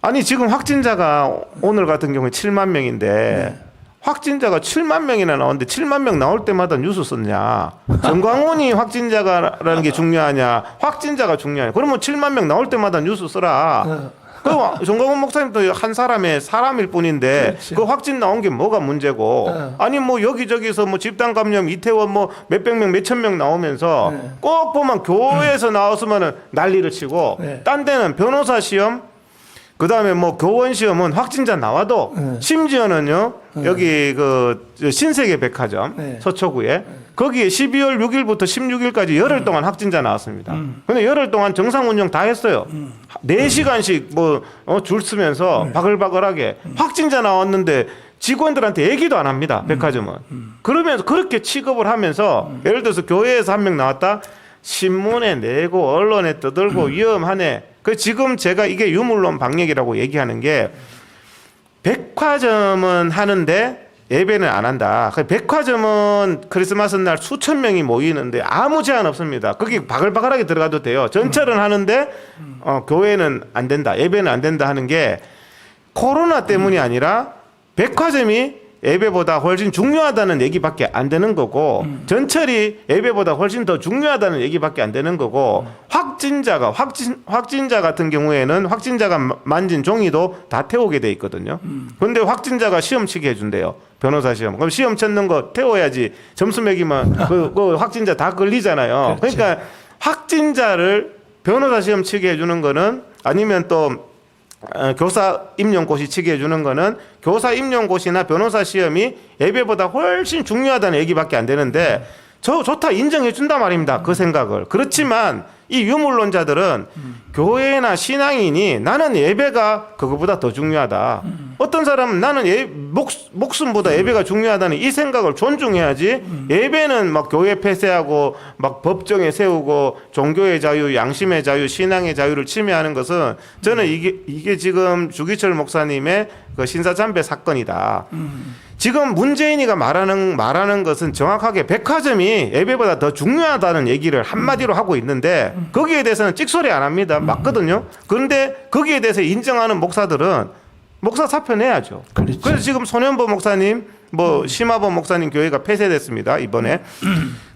Speaker 2: 아니 지금 확진자가 오늘 같은 경우에 7만 명인데 확진자가 7만 명이나 나오는데 7만 명 나올 때마다 뉴스 썼냐? 정광훈이 확진자가라는 게 중요하냐? 확진자가 중요하냐? 그러면 7만 명 나올 때마다 뉴스 써라. 그 정광훈 목사님도 한 사람일 뿐인데
Speaker 1: 그렇지.
Speaker 2: 그 확진 나온 게 뭐가 문제고? 아니 뭐 여기저기서 뭐 집단 감염 이태원 뭐 몇백 명 몇천 명 나오면서 꼭 보면 교회에서 나왔으면은 난리를 치고 딴 데는 변호사 시험 그 다음에 뭐 교원 시험은 확진자 나와도 심지어는요 여기 그 신세계 백화점 서초구에 거기에 12월 6일부터 16일까지 열흘 동안 확진자 나왔습니다. 근데 열흘 동안 정상 운영 다 했어요. 4시간씩 뭐 줄 쓰면서 바글바글하게 확진자 나왔는데 직원들한테 얘기도 안 합니다. 백화점은. 그러면서 그렇게 취급을 하면서 예를 들어서 교회에서 한 명 나왔다. 신문에 내고 언론에 떠들고 위험하네. 그 지금 제가 이게 유물론 방역이라고 얘기하는 게 백화점은 하는데 예배는 안 한다. 백화점은 크리스마스 날 수천 명이 모이는데 아무 제한 없습니다. 거기 바글바글하게 들어가도 돼요. 전철은 하는데 교회는 안 된다. 예배는 안 된다 하는 게 코로나 때문이 아니라 백화점이 예배보다 훨씬 중요하다는 얘기밖에 안 되는 거고 전철이 예배보다 훨씬 더 중요하다는 얘기밖에 안 되는 거고 확진자 같은 경우에는 확진자가 만진 종이도 다 태우게 돼 있거든요. 그런데 확진자가 시험 치게 해준대요. 변호사 시험. 그럼 시험 찾는 거 태워야지 점수 매기면 그 확진자 다 걸리잖아요.
Speaker 1: 그렇지.
Speaker 2: 그러니까 확진자를 변호사 시험 치게 해주는 거는 아니면 또 교사 임용고시 치게 해주는 거는 교사 임용고시나 변호사 시험이 예배보다 훨씬 중요하다는 얘기밖에 안 되는데 좋다 인정해 준단 말입니다. 그 생각을. 그렇지만 이 유물론자들은 교회나 신앙인이 나는 예배가 그거보다 더 중요하다. 어떤 사람은 나는 목숨보다 예배가 중요하다는 이 생각을 존중해야지 예배는 막 교회 폐쇄하고 막 법정에 세우고 종교의 자유, 양심의 자유, 신앙의 자유를 침해하는 것은 저는 이게 지금 주기철 목사님의 그 신사참배 사건이다. 지금 문재인이가 말하는 것은 정확하게 백화점이 예배보다 더 중요하다는 얘기를 한마디로 하고 있는데 거기에 대해서는 찍소리 안 합니다. 맞거든요. 그런데 거기에 대해서 인정하는 목사들은 목사 사표 내야죠.
Speaker 1: 그렇죠.
Speaker 2: 그래서 지금 손현보 목사님, 심화보 목사님 교회가 폐쇄됐습니다. 이번에.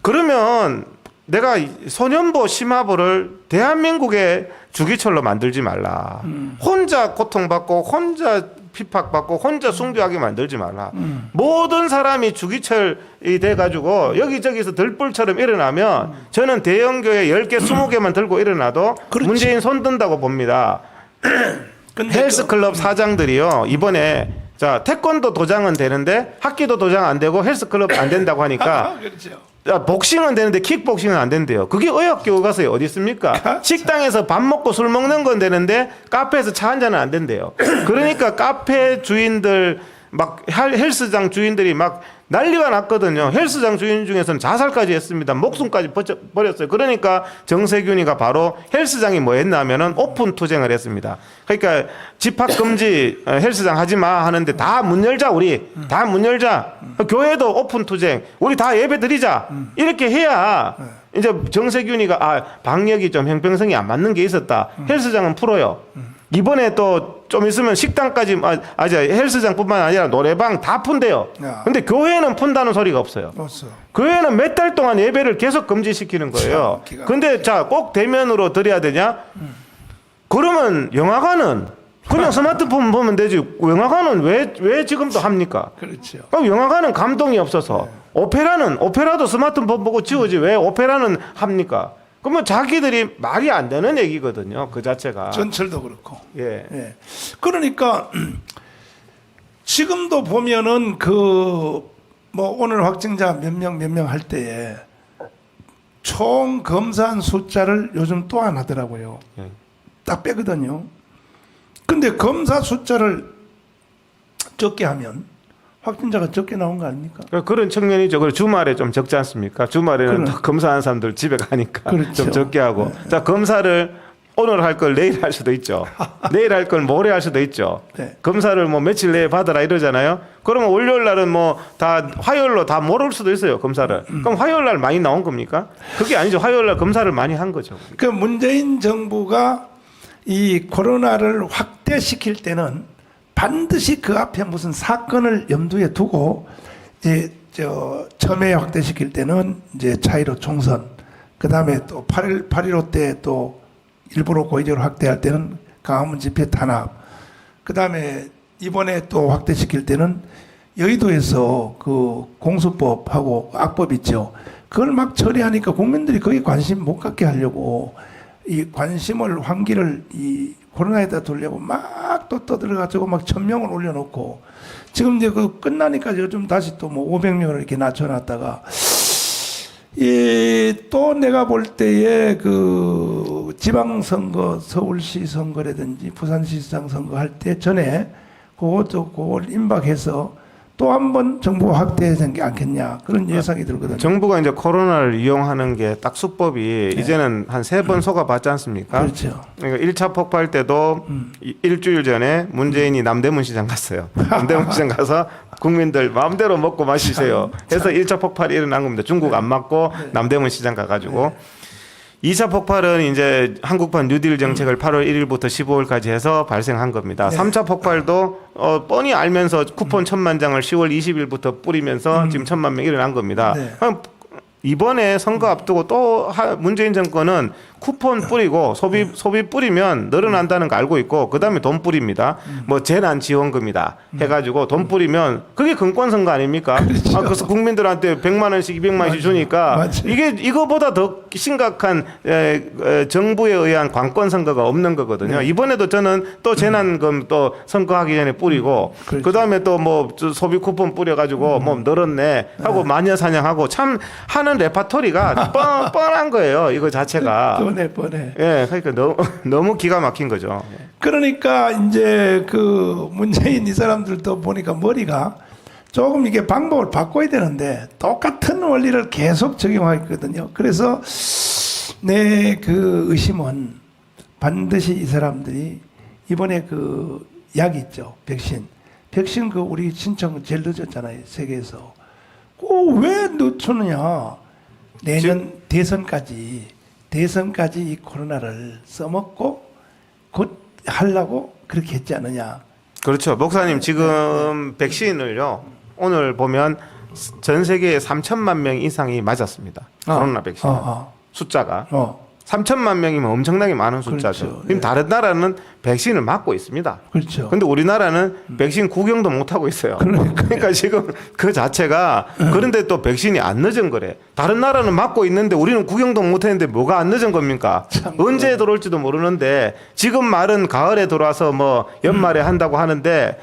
Speaker 2: 그러면 내가 손현보, 심화보를 대한민국의 주기철로 만들지 말라. 혼자 고통받고 혼자 핍박받고 혼자 숭배하게 만들지 말라. 모든 사람이 주기철이 돼가지고 여기저기서 들불처럼 일어나면 저는 대형교회 10개, 20개만 들고 일어나도
Speaker 1: 그렇지.
Speaker 2: 문재인 손든다고 봅니다. 헬스클럽 사장들이요 이번에 자 태권도 도장은 되는데 합기도 도장 안 되고 헬스클럽 안 된다고 하니까
Speaker 1: 그렇죠.
Speaker 2: 자, 복싱은 되는데 킥복싱은 안 된대요. 그게 의학교과서에 어디 있습니까? 식당에서 밥 먹고 술 먹는 건 되는데 카페에서 차 한 잔은 안 된대요. 그러니까 카페 주인들 막 헬스장 주인들이 막 난리가 났거든요. 헬스장 주인 중에서는 자살까지 했습니다. 목숨까지 버렸어요. 그러니까 정세균이가 바로 헬스장이 뭐 했나 하면은 오픈 투쟁을 했습니다. 그러니까 집합금지 헬스장 하지 마 하는데 다 문 열자 우리 다 문 열자 교회도 오픈 투쟁 우리 다 예배 드리자 이렇게 해야 이제 정세균이가 방역이 좀 형평성이 안 맞는 게 있었다. 헬스장은 풀어요. 이번에 또 좀 있으면 식당까지 헬스장뿐만 아니라 노래방 다 푼대요. 근데 교회는 푼다는 소리가 없어요.
Speaker 1: 없어.
Speaker 2: 교회는 몇 달 동안 예배를 계속 금지시키는 거예요. 근데 자 꼭 대면으로 드려야 되냐? 그러면 영화관은 그냥 스마트폰 보면 되지. 영화관은 왜 지금도 합니까?
Speaker 1: 그렇죠.
Speaker 2: 그럼 영화관은 감동이 없어서 오페라도 스마트폰 보고 지우지 왜 오페라는 합니까? 그러면 자기들이 말이 안 되는 얘기거든요. 그 자체가.
Speaker 1: 전철도 그렇고.
Speaker 2: 예.
Speaker 1: 예. 그러니까 지금도 보면은 오늘 확진자 몇 명 할 때에 총 검사한 숫자를 요즘 또 안 하더라고요.
Speaker 2: 예.
Speaker 1: 딱 빼거든요. 근데 검사 숫자를 적게 하면 확진자가 적게 나온 거 아닙니까?
Speaker 2: 그런 측면이죠. 그리고 주말에 좀 적지 않습니까? 주말에는 또 검사하는 사람들 집에 가니까
Speaker 1: 그렇죠.
Speaker 2: 좀 적게 하고. 자, 검사를 오늘 할 걸 내일 할 수도 있죠. 내일 할 걸 모레 할 수도 있죠.
Speaker 1: 네.
Speaker 2: 검사를 뭐 며칠 내에 받아라 이러잖아요. 그러면 월요일 날은 뭐 다 화요일로 다 모를 수도 있어요. 검사를. 그럼 화요일 날 많이 나온 겁니까? 그게 아니죠. 화요일 날 검사를 많이 한 거죠.
Speaker 1: 그 문재인 정부가 이 코로나를 확대시킬 때는 반드시 그 앞에 무슨 사건을 염두에 두고 이제 처음에 확대시킬 때는 이제 차이로 총선, 그 다음에 또 8.15 때 또 일부러 고의적으로 확대할 때는 광화문 집회 탄압, 그 다음에 이번에 또 확대시킬 때는 여의도에서 그 공수법하고 악법 있죠. 그걸 막 처리하니까 국민들이 거기에 관심 못 갖게 하려고 이 관심을 환기를 이 코로나에다 돌려고 막 또 떠들어가지고 막 1,000명을 올려놓고 지금 이제 그 끝나니까 요즘 다시 또 뭐 500명을 이렇게 낮춰놨다가 또 내가 볼 때에 그 지방선거 서울시 선거라든지 부산시장 선거 할 때 전에 그걸 임박해서 또 한 번 정부가 확대하지 않겠냐 그런 예상이 들거든요.
Speaker 2: 정부가 이제 코로나를 이용하는 게 딱 수법이 이제는 한 3번 속아봤지 않습니까?
Speaker 1: 그렇죠.
Speaker 2: 그러니까 1차 폭발 때도 일주일 전에 문재인이 남대문 시장 갔어요. 남대문 시장 가서 국민들 마음대로 먹고 마시세요. 해서 1차 폭발이 일어난 겁니다. 중국 안 맞고 남대문 시장 가가지고. 2차 폭발은 이제 한국판 뉴딜 정책을 8월 1일부터 15일까지 해서 발생한 겁니다.
Speaker 1: 네.
Speaker 2: 3차 폭발도 뻔히 알면서 쿠폰 1,000만 장을 10월 20일부터 뿌리면서 지금 1,000만 명 일어난 겁니다.
Speaker 1: 네.
Speaker 2: 그럼 이번에 선거 앞두고 또 문재인 정권은 쿠폰 뿌리고 소비 뿌리면 늘어난다는 거 알고 있고 그다음에 돈 뿌립니다. 뭐 재난 지원금이다 해가지고 돈 뿌리면 그게 금권 선거 아닙니까?
Speaker 1: 그렇죠.
Speaker 2: 그래서 국민들한테 100만 원씩 200만 원씩 주니까
Speaker 1: 맞아요.
Speaker 2: 이게 이거보다 더 심각한 정부에 의한 관권 선거가 없는 거거든요.
Speaker 1: 네.
Speaker 2: 이번에도 저는 또 재난금 또 선거하기 전에 뿌리고
Speaker 1: 그렇죠.
Speaker 2: 그다음에 또 뭐 소비 쿠폰 뿌려가지고 뭐 늘었네 하고 마녀 사냥하고 참 하는 레파토리가 뻔한 거예요. 이거 자체가.
Speaker 1: 뻔해.
Speaker 2: 예, 그러니까 너무 기가 막힌 거죠.
Speaker 1: 그러니까 이제 그 문재인 이 사람들도 보니까 머리가 조금 이게 방법을 바꿔야 되는데 똑같은 원리를 계속 적용하고 있거든요. 그래서 내 그 의심은 반드시 이 사람들이 이번에 그 약 있죠. 백신 그 우리 신청 제일 늦었잖아요. 세계에서. 왜 늦추느냐. 내년 대선까지 이 코로나를 써먹고 곧 하려고 그렇게 했지 않느냐.
Speaker 2: 그렇죠. 목사님 지금 백신을요. 오늘 보면 전 세계에 3천만 명 이상이 맞았습니다. 코로나 백신. 숫자가 3천만 명이면 엄청나게 많은 숫자죠.
Speaker 1: 그렇죠.
Speaker 2: 지금 다른 나라는 백신을 맞고 있습니다.
Speaker 1: 그렇죠.
Speaker 2: 근데 우리나라는 백신 구경도 못 하고 있어요. 그러니까 지금 그 자체가 그런데 또 백신이 안 늦은 거래. 다른 나라는 맞고 있는데 우리는 구경도 못 했는데 뭐가 안 늦은 겁니까? 언제 들어올지도 모르는데 지금 말은 가을에 들어와서 뭐 연말에 한다고 하는데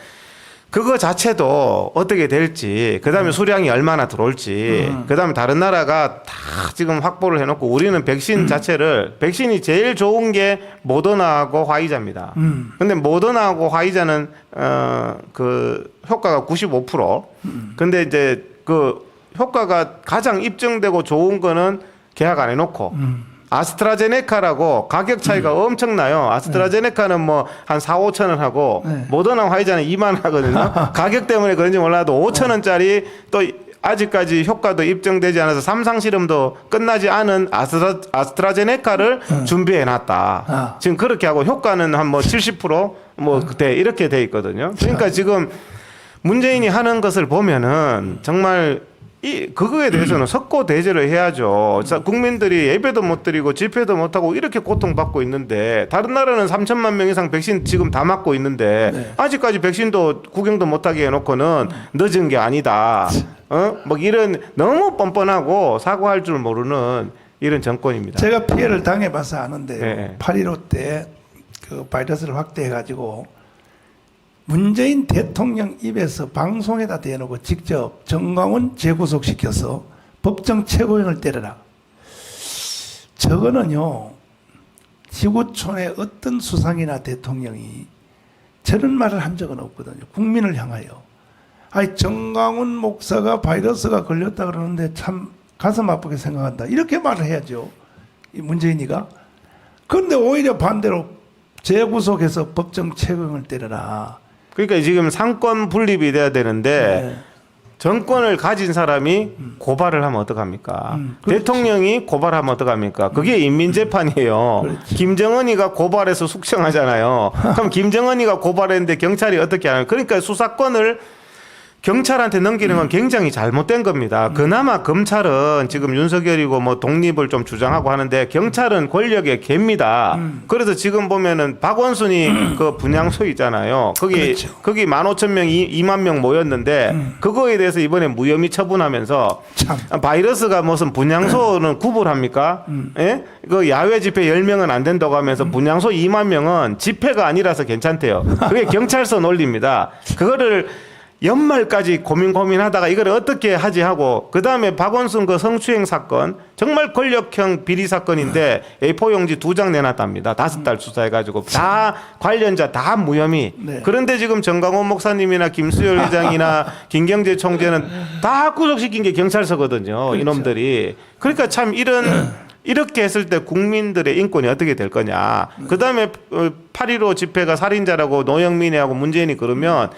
Speaker 2: 그거 자체도 어떻게 될지, 그 다음에 수량이 얼마나 들어올지, 그 다음에 다른 나라가 다 지금 확보를 해놓고 우리는 백신 자체를, 백신이 제일 좋은 게 모더나하고 화이자입니다. 근데 모더나하고 화이자는, 그 효과가 95%. 근데 이제 그 효과가 가장 입증되고 좋은 거는 계약 안 해놓고, 아스트라제네카라고 가격 차이가 엄청나요. 아스트라제네카는 뭐 한 4, 5천 원 하고 모더나 화이자는 2만 원 하거든요. 가격 때문에 그런지 몰라도 5천 원짜리 또 아직까지 효과도 입증되지 않아서 3상 실험도 끝나지 않은 아스트라제네카를 준비해 놨다. 지금 그렇게 하고 효과는 한 뭐 70% 그때 이렇게 돼 있거든요. 그러니까 지금 문재인이 하는 것을 보면은 정말 그거에 대해서는 석고 대죄를 해야죠. 국민들이 예배도 못 드리고 집회도 못 하고 이렇게 고통받고 있는데 다른 나라는 3천만 명 이상 백신 지금 다 맞고 있는데 아직까지 백신도 구경도 못 하게 해놓고는 늦은 게 아니다. 뭐 이런 너무 뻔뻔하고 사과할 줄 모르는 이런 정권입니다.
Speaker 1: 제가 피해를 당해봐서 아는데요.
Speaker 2: 네.
Speaker 1: 8.15 때 그 바이러스를 확대해가지고 문재인 대통령 입에서 방송에다 대놓고 직접 정광훈 재구속시켜서 법정 최고형을 때려라. 저거는요, 지구촌의 어떤 수상이나 대통령이 저런 말을 한 적은 없거든요. 국민을 향하여. 아니, 정광훈 목사가 바이러스가 걸렸다 그러는데 참 가슴 아프게 생각한다. 이렇게 말을 해야죠. 이 문재인이가. 그런데 오히려 반대로 재구속해서 법정 최고형을 때려라.
Speaker 2: 그러니까 지금 상권 분립이 돼야 되는데 정권을 가진 사람이 고발을 하면 어떡합니까? 대통령이 고발하면 어떡합니까? 그게 인민재판이에요. 김정은이가 고발해서 숙청하잖아요. 그럼 김정은이가 고발했는데 경찰이 어떻게 하나요? 그러니까 수사권을 경찰한테 넘기는 건 굉장히 잘못된 겁니다. 그나마 검찰은 지금 윤석열이고 뭐 독립을 좀 주장하고 하는데 경찰은 권력의 개입니다. 그래서 지금 보면은 박원순이 그 분향소 있잖아요. 거기 15,000명, 2만 명 모였는데 그거에 대해서 이번에 무혐의 처분하면서 바이러스가 무슨 분향소는 구분합니까? 예? 그 야외 집회 10명은 안 된다고 하면서 분향소 2만 명은 집회가 아니라서 괜찮대요. 그게 경찰서 논리입니다. 그거를 연말까지 고민하다가 이걸 어떻게 하지 하고 그 다음에 박원순 그 성추행 사건 정말 권력형 비리 사건인데 A4 용지 2장 내놨답니다. 5달 수사해가지고 다 관련자 다 무혐의. 그런데 지금 정광훈 목사님이나 김수열 회장이나 김경재 총재는 다 구속시킨 게 경찰서거든요. 이놈들이. 그러니까 참 이렇게 했을 때 국민들의 인권이 어떻게 될 거냐. 그 다음에 8.15 집회가 살인자라고 노영민이하고 문재인이 그러면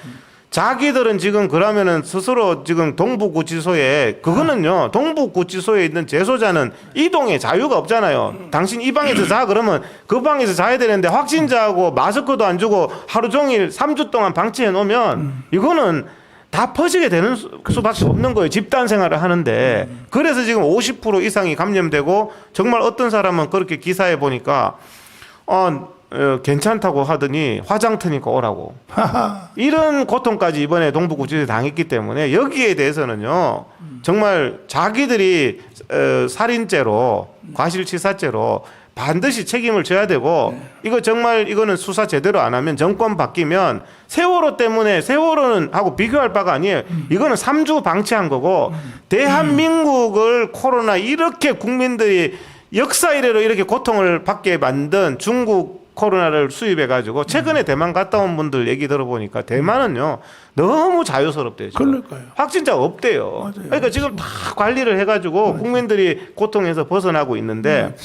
Speaker 2: 자기들은 지금 그러면은 스스로 지금 동부구치소에 그거는요 동부구치소에 있는 재소자는 이동의 자유가 없잖아요. 당신 이 방에서 자 그러면 그 방에서 자야 되는데 확진자하고 마스크도 안 주고 하루 종일 3주 동안 방치해 놓으면 이거는 다 퍼지게 되는 수밖에 없는 거예요. 집단 생활을 하는데 그래서 지금 50% 이상이 감염되고 정말 어떤 사람은 그렇게 기사에 보니까 괜찮다고 하더니 화장 트니까 오라고. 이런 고통까지 이번에 동부구치소에 당했기 때문에 여기에 대해서는요 정말 자기들이 살인죄로 과실치사죄로 반드시 책임을 져야 되고 이거 정말 이거는 수사 제대로 안 하면 정권 바뀌면 세월호 때문에 세월호는 하고 비교할 바가 아니에요. 이거는 3주 방치한 거고 대한민국을 코로나 이렇게 국민들이 역사 이래로 이렇게 고통을 받게 만든 중국 코로나를 수입해 가지고 최근에 대만 갔다 온 분들 얘기 들어보니까 대만은요 너무 자유스럽대요. 지금.
Speaker 1: 그러니까요.
Speaker 2: 확진자가 없대요.
Speaker 1: 맞아요.
Speaker 2: 그러니까 지금 다 관리를 해가지고 국민들이 고통에서 벗어나고 있는데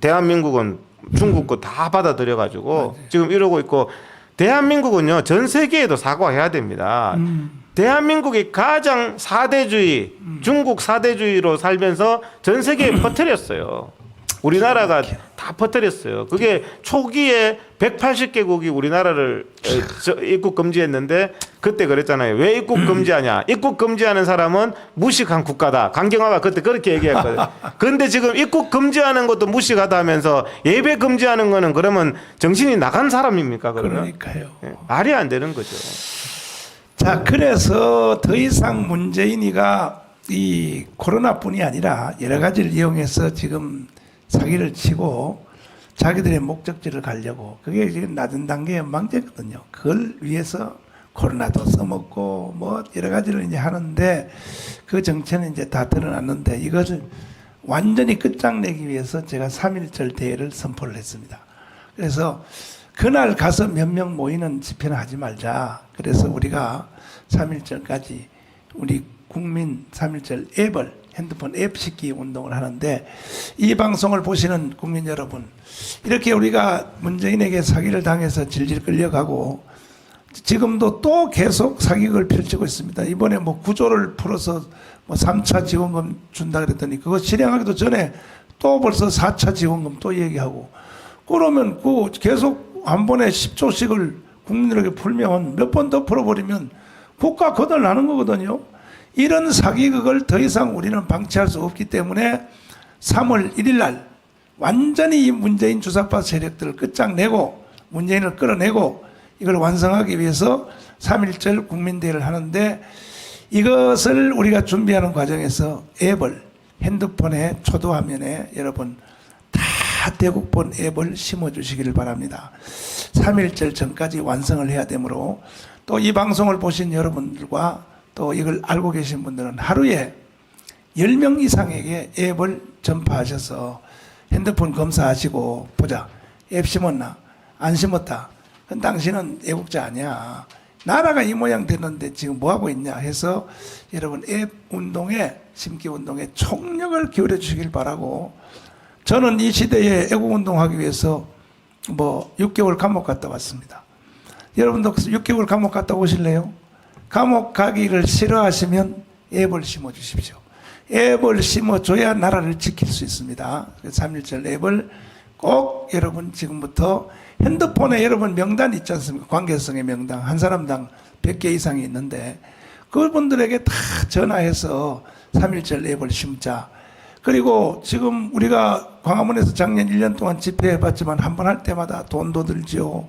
Speaker 2: 대한민국은 중국 거 다 받아들여 가지고 지금 이러고 있고 대한민국은요 전 세계에도 사과해야 됩니다. 대한민국이 가장 사대주의, 중국 사대주의로 살면서 전 세계에 퍼뜨렸어요. 우리나라가 다 퍼뜨렸어요. 그게 초기에 180개국이 우리나라를 입국 금지했는데 그때 그랬잖아요. 왜 입국 금지하냐? 입국 금지하는 사람은 무식한 국가다. 강경화가 그때 그렇게 얘기했거든요. 그런데 지금 입국 금지하는 것도 무식하다 하면서 예배 금지하는 거는 그러면 정신이 나간 사람입니까? 그러면?
Speaker 1: 그러니까요.
Speaker 2: 말이 안 되는 거죠.
Speaker 1: 자, 그래서 더 이상 문재인이가 이 코로나뿐이 아니라 여러 가지를 이용해서 지금 사기를 치고 자기들의 목적지를 가려고 그게 지금 낮은 단계의 연방제거든요. 그걸 위해서 코로나도 써먹고 뭐 여러 가지를 이제 하는데 그 정체는 이제 다 드러났는데 이것을 완전히 끝장내기 위해서 제가 3.1절 대회를 선포를 했습니다. 그래서 그날 가서 몇 명 모이는 집회는 하지 말자. 그래서 우리가 3.1절까지 우리 국민 3.1절 앱을 핸드폰 앱 싣기 운동을 하는데 이 방송을 보시는 국민 여러분 이렇게 우리가 문재인에게 사기를 당해서 질질 끌려가고 지금도 또 계속 사기를 펼치고 있습니다. 이번에 뭐 구조를 풀어서 뭐 3차 지원금 준다 그랬더니 그거 실행하기도 전에 또 벌써 4차 지원금 또 얘기하고 그러면 그 계속 한 번에 10조씩을 국민들에게 풀면 몇 번 더 풀어버리면 국가 거덜 나는 거거든요. 이런 사기극을 더 이상 우리는 방치할 수 없기 때문에 3월 1일 날 완전히 이 문재인 주사파 세력들을 끝장내고 문재인을 끌어내고 이걸 완성하기 위해서 3.1절 국민대회를 하는데 이것을 우리가 준비하는 과정에서 앱을 핸드폰에 초도화면에 여러분 다 대국본 앱을 심어주시기를 바랍니다. 3.1절 전까지 완성을 해야 되므로 또 이 방송을 보신 여러분들과 또 이걸 알고 계신 분들은 하루에 10명 이상에게 앱을 전파하셔서 핸드폰 검사하시고 보자. 앱 심었나? 안 심었다. 그럼 당신은 애국자 아니야. 나라가 이 모양 됐는데 지금 뭐하고 있냐 해서 여러분 앱 운동에 심기 운동에 총력을 기울여 주시길 바라고 저는 이 시대에 애국 운동하기 위해서 뭐 6개월 감옥 갔다 왔습니다. 여러분도 6개월 감옥 갔다 오실래요? 감옥 가기를 싫어하시면 앱을 심어 주십시오. 앱을 심어줘야 나라를 지킬 수 있습니다. 3.1절 앱을 꼭 여러분 지금부터 핸드폰에 여러분 명단 있지 않습니까? 관계성의 명단 한 사람당 100개 이상이 있는데 그분들에게 다 전화해서 3.1절 앱을 심자. 그리고 지금 우리가 광화문에서 작년 1년 동안 집회해봤지만 한 번 할 때마다 돈도 들지요.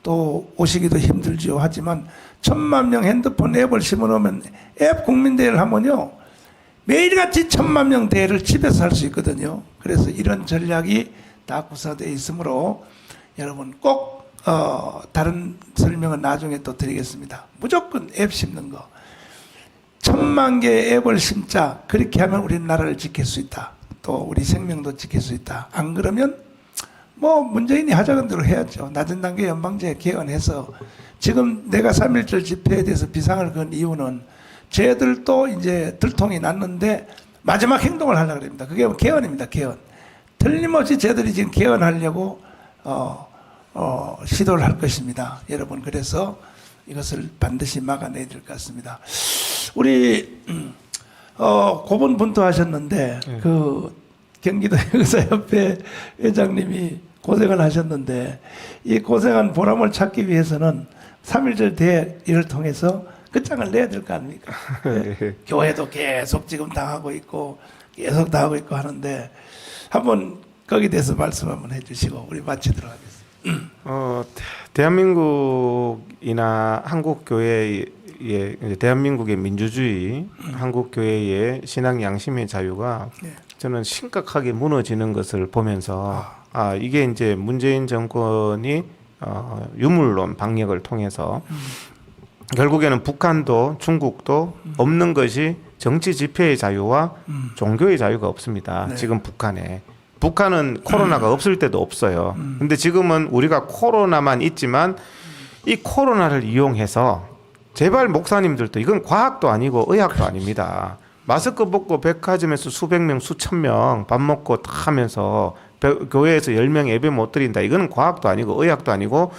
Speaker 1: 또 오시기도 힘들지요. 하지만 1,000만 명 핸드폰 앱을 심어놓으면 앱 국민대회를 하면요. 매일같이 1,000만 명 대회를 집에서 할 수 있거든요. 그래서 이런 전략이 다 구사되어 있으므로 여러분 꼭 다른 설명은 나중에 또 드리겠습니다. 무조건 앱 심는 거. 1,000만 개의 앱을 심자. 그렇게 하면 우리 나라를 지킬 수 있다. 또 우리 생명도 지킬 수 있다. 안 그러면 뭐 문재인이 하자는 대로 해야죠. 낮은 단계 연방제 개헌해서 지금 내가 3.1절 집회에 대해서 비상을 건 이유는 쟤들도 이제 들통이 났는데 마지막 행동을 하려고 합니다. 그게 개헌입니다. 개헌. 틀림없이 쟤들이 지금 개헌하려고 시도를 할 것입니다. 여러분 그래서 이것을 반드시 막아내야 될 것 같습니다. 우리 고분분투 하셨는데 그 경기도 역사협회 회장님이 고생을 하셨는데 이 고생한 보람을 찾기 위해서는 3.1절 대회를 통해서 끝장을 내야 될 거 아닙니까? 네. 교회도 계속 지금 당하고 있고 계속 당하고 있고 하는데 한번 거기에 대해서 말씀 한번 해주시고 우리 마치도록 하겠습니다.
Speaker 2: 대한민국이나 한국 교회의 대한민국의 민주주의, 한국 교회의 신앙 양심의 자유가
Speaker 1: 네.
Speaker 2: 저는 심각하게 무너지는 것을 보면서 이게 이제 문재인 정권이 유물론 방역을 통해서 결국에는 북한도 중국도 없는 것이 정치 집회의 자유와 종교의 자유가 없습니다.
Speaker 1: 네.
Speaker 2: 지금 북한은 코로나가 없을 때도 없어요. 근데 지금은 우리가 코로나만 있지만 이 코로나를 이용해서 제발 목사님들도 이건 과학도 아니고 의학도 아닙니다. 마스크 벗고 백화점에서 수백 명, 수천 명 밥 먹고 다 하면서 교회에서 10명 예배 못 드린다. 이거는 과학도 아니고 의학도 아니고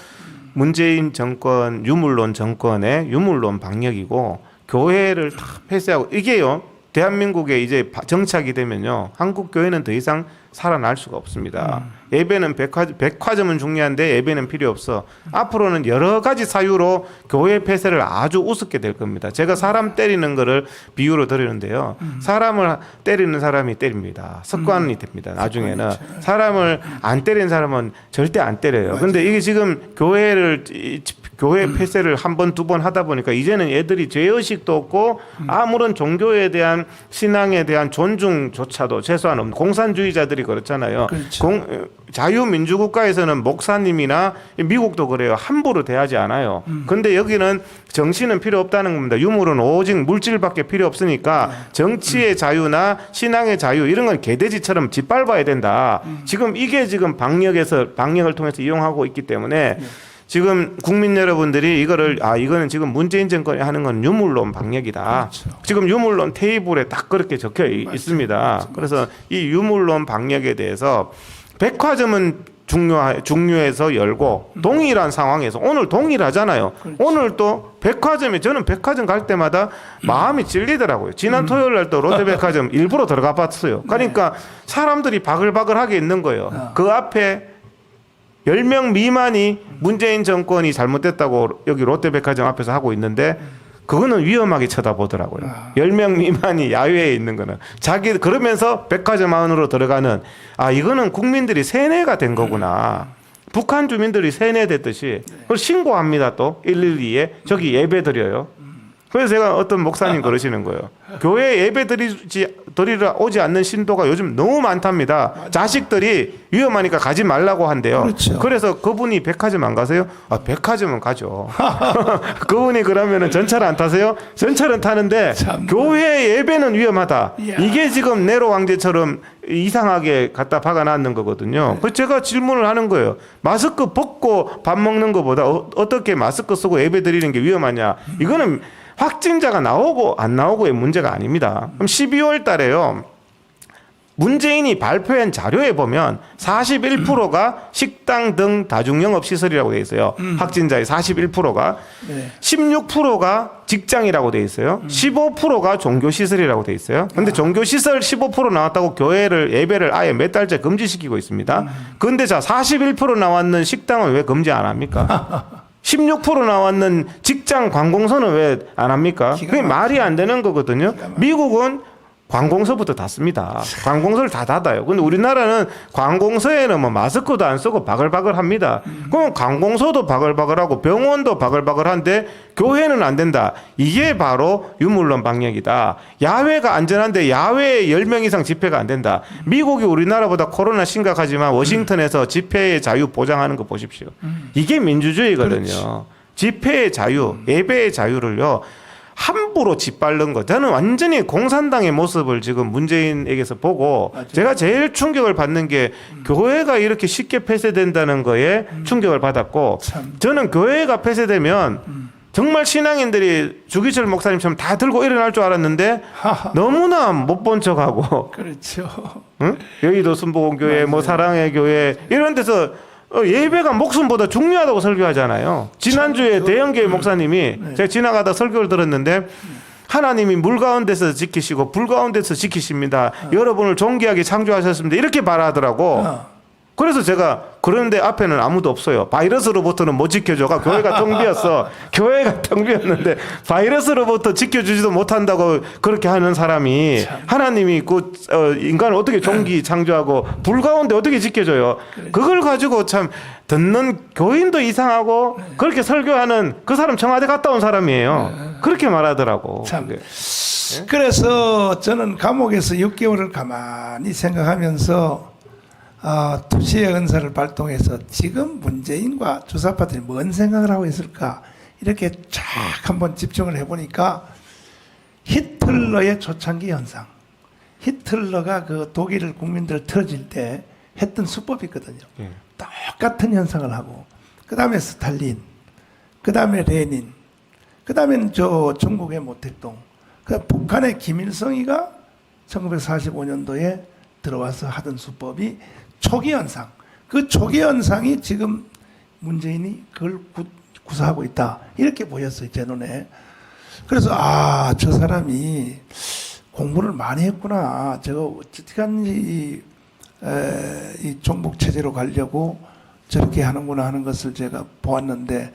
Speaker 2: 문재인 정권 유물론 정권의 유물론 방역이고 교회를 다 폐쇄하고 이게요. 대한민국에 이제 정착이 되면요. 한국 교회는 더 이상 살아날 수가 없습니다. 예배는 백화점은 중요한데 예배는 필요 없어. 앞으로는 여러 가지 사유로 교회 폐쇄를 아주 우습게 될 겁니다. 제가 사람 때리는 거를 비유로 드리는데요. 사람을 때리는 사람이 때립니다. 습관이 됩니다. 나중에는 사람을 안 때리는 사람은 절대 안 때려요. 근데 이게 지금 교회 폐쇄를 한 번, 두 번 하다 보니까 이제는 애들이 죄의식도 없고 아무런 종교에 대한 신앙에 대한 존중조차도 최소한 없는 공산주의자들이 그렇잖아요.
Speaker 1: 그렇죠.
Speaker 2: 자유민주국가에서는 목사님이나 미국도 그래요. 함부로 대하지 않아요. 근데 여기는 정신은 필요 없다는 겁니다. 유물은 오직 물질밖에 필요 없으니까 정치의 자유나 신앙의 자유 이런 건 개돼지처럼 짓밟아야 된다. 지금 이게 지금 방역을 통해서 이용하고 있기 때문에 지금 국민 여러분들이 이거는 지금 문재인 정권이 하는 건 유물론 방역이다.
Speaker 1: 그렇죠.
Speaker 2: 지금 유물론 테이블에 딱 그렇게 적혀 있습니다. 그래서 이 유물론 방역에 대해서 백화점은 중요해서 열고 동일한 상황에서 오늘 동일하잖아요.
Speaker 1: 그렇죠.
Speaker 2: 오늘 또 저는 백화점 갈 때마다 마음이 찔리더라고요. 지난 토요일 날 또 롯데백화점 일부러 들어가 봤어요. 그러니까 사람들이 바글바글하게 있는 거예요. 그 앞에 10명 미만이 문재인 정권이 잘못됐다고 여기 롯데백화점 앞에서 하고 있는데 그거는 위험하게 쳐다보더라고요. 10명 미만이 야외에 있는 거는 그러면서 백화점 안으로 들어가는 이거는 국민들이 세뇌가 된 거구나. 북한 주민들이 세뇌됐듯이 그걸 신고합니다. 또 112에 저기 예배 드려요. 그래서 제가 어떤 목사님 그러시는 거예요. 교회에 예배 드리러 오지 않는 신도가 요즘 너무 많답니다. 자식들이 위험하니까 가지 말라고 한대요.
Speaker 1: 그렇죠.
Speaker 2: 그래서 그분이 백화점 안 가세요? 백화점은 가죠. 그분이 그러면은 전철 안 타세요? 전철은 타는데 교회 예배는 위험하다.
Speaker 1: 이야.
Speaker 2: 이게 지금 네로 왕제처럼 이상하게 갖다 박아놨는 거거든요. 그래서 제가 질문을 하는 거예요. 마스크 벗고 밥 먹는 것보다 어떻게 마스크 쓰고 예배 드리는 게 위험하냐? 이거는 확진자가 나오고 안 나오고의 문제가 아닙니다. 그럼 12월 달에요. 문재인이 발표한 자료에 보면 41%가 식당 등 다중영업 시설이라고 돼 있어요. 확진자의 41%가 16%가 직장이라고 돼 있어요. 15%가 종교시설이라고 돼 있어요. 근데 종교시설 15% 나왔다고 교회를 예배를 아예 몇 달째 금지시키고 있습니다. 근데 41% 나왔는 식당은 왜 금지 안 합니까? 16% 나왔는 직장 관공서는 왜 안 합니까? 그게 말이 안 되는 거거든요. 미국은 관공서부터 닫습니다. 관공서를 다 닫아요. 근데 우리나라는 관공서에는 뭐 마스크도 안 쓰고 바글바글 합니다. 그럼 관공서도 바글바글하고 병원도 바글바글한데 교회는 안 된다. 이게 바로 유물론 방역이다. 야외가 안전한데 야외에 10명 이상 집회가 안 된다. 미국이 우리나라보다 코로나 심각하지만 워싱턴에서 집회의 자유 보장하는 거 보십시오. 이게 민주주의거든요. 그렇지. 집회의 자유, 예배의 자유를요. 함부로 짓밟는 거. 저는 완전히 공산당의 모습을 지금 문재인에게서 보고
Speaker 1: 맞아요.
Speaker 2: 제가 제일 충격을 받는 게 교회가 이렇게 쉽게 폐쇄된다는 거에 충격을 받았고 저는 교회가 폐쇄되면 정말 신앙인들이 주기철 목사님처럼 다 들고 일어날 줄 알았는데 너무나 못 본 척하고
Speaker 1: 그렇죠.
Speaker 2: 응? 여의도 순복음교회 뭐 사랑의 교회 이런 데서 예배가 목숨보다 중요하다고 설교하잖아요. 지난주에 대형교회 목사님이 제가 지나가다 설교를 들었는데 하나님이 물 가운데서 지키시고 불 가운데서 지키십니다. 여러분을 존귀하게 창조하셨습니다. 이렇게 말하더라고. 그래서 제가 그런데 앞에는 아무도 없어요. 바이러스로부터는 못 지켜줘가 교회가 텅 비었어. 교회가 텅 비었는데 바이러스로부터 지켜주지도 못한다고 그렇게 하는 사람이 하나님이 인간을 어떻게 존귀 창조하고 불 가운데 어떻게 지켜줘요. 그걸 가지고 참 듣는 교인도 이상하고 그렇게 설교하는 그 사람 청와대 갔다 온 사람이에요. 그렇게 말하더라고.
Speaker 1: 참. 그래서 저는 감옥에서 6개월을 가만히 생각하면서 투시의 은사를 발동해서 지금 문재인과 주사파들이 뭔 생각을 하고 있을까 이렇게 쫙 한번 집중을 해보니까 히틀러의 초창기 현상, 히틀러가 그 독일 국민들을 틀어질 때 했던 수법이 있거든요. 똑같은 현상을 하고 그 다음에 스탈린, 그 다음에 레닌, 그 다음에 저 중국의 모택동, 그 북한의 김일성이가 1945년도에 들어와서 하던 수법이 초기 현상. 그 초기 현상이 지금 문재인이 그걸 구사하고 있다. 이렇게 보였어요, 제 눈에. 그래서 저 사람이 공부를 많이 했구나. 제가 어떻게 하는지 이 종북 체제로 가려고 저렇게 하는구나 하는 것을 제가 보았는데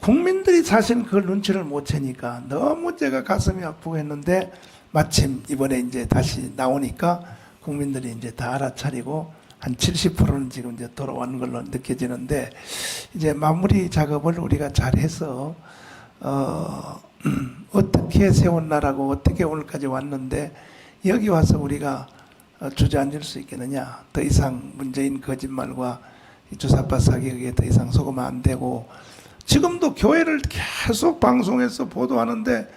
Speaker 1: 국민들이 사실 그걸 눈치를 못 채니까 너무 제가 가슴이 아프고 했는데 마침 이번에 이제 다시 나오니까 국민들이 이제 다 알아차리고 한 70%는 지금 이제 돌아오는 걸로 느껴지는데 이제 마무리 작업을 우리가 잘해서 어떻게 세운 나라고 어떻게 오늘까지 왔는데 여기 와서 우리가 주저앉을 수 있겠느냐. 더 이상 문재인 거짓말과 주사파 사기에 더 이상 속으면 안 되고 지금도 교회를 계속 방송에서 보도하는데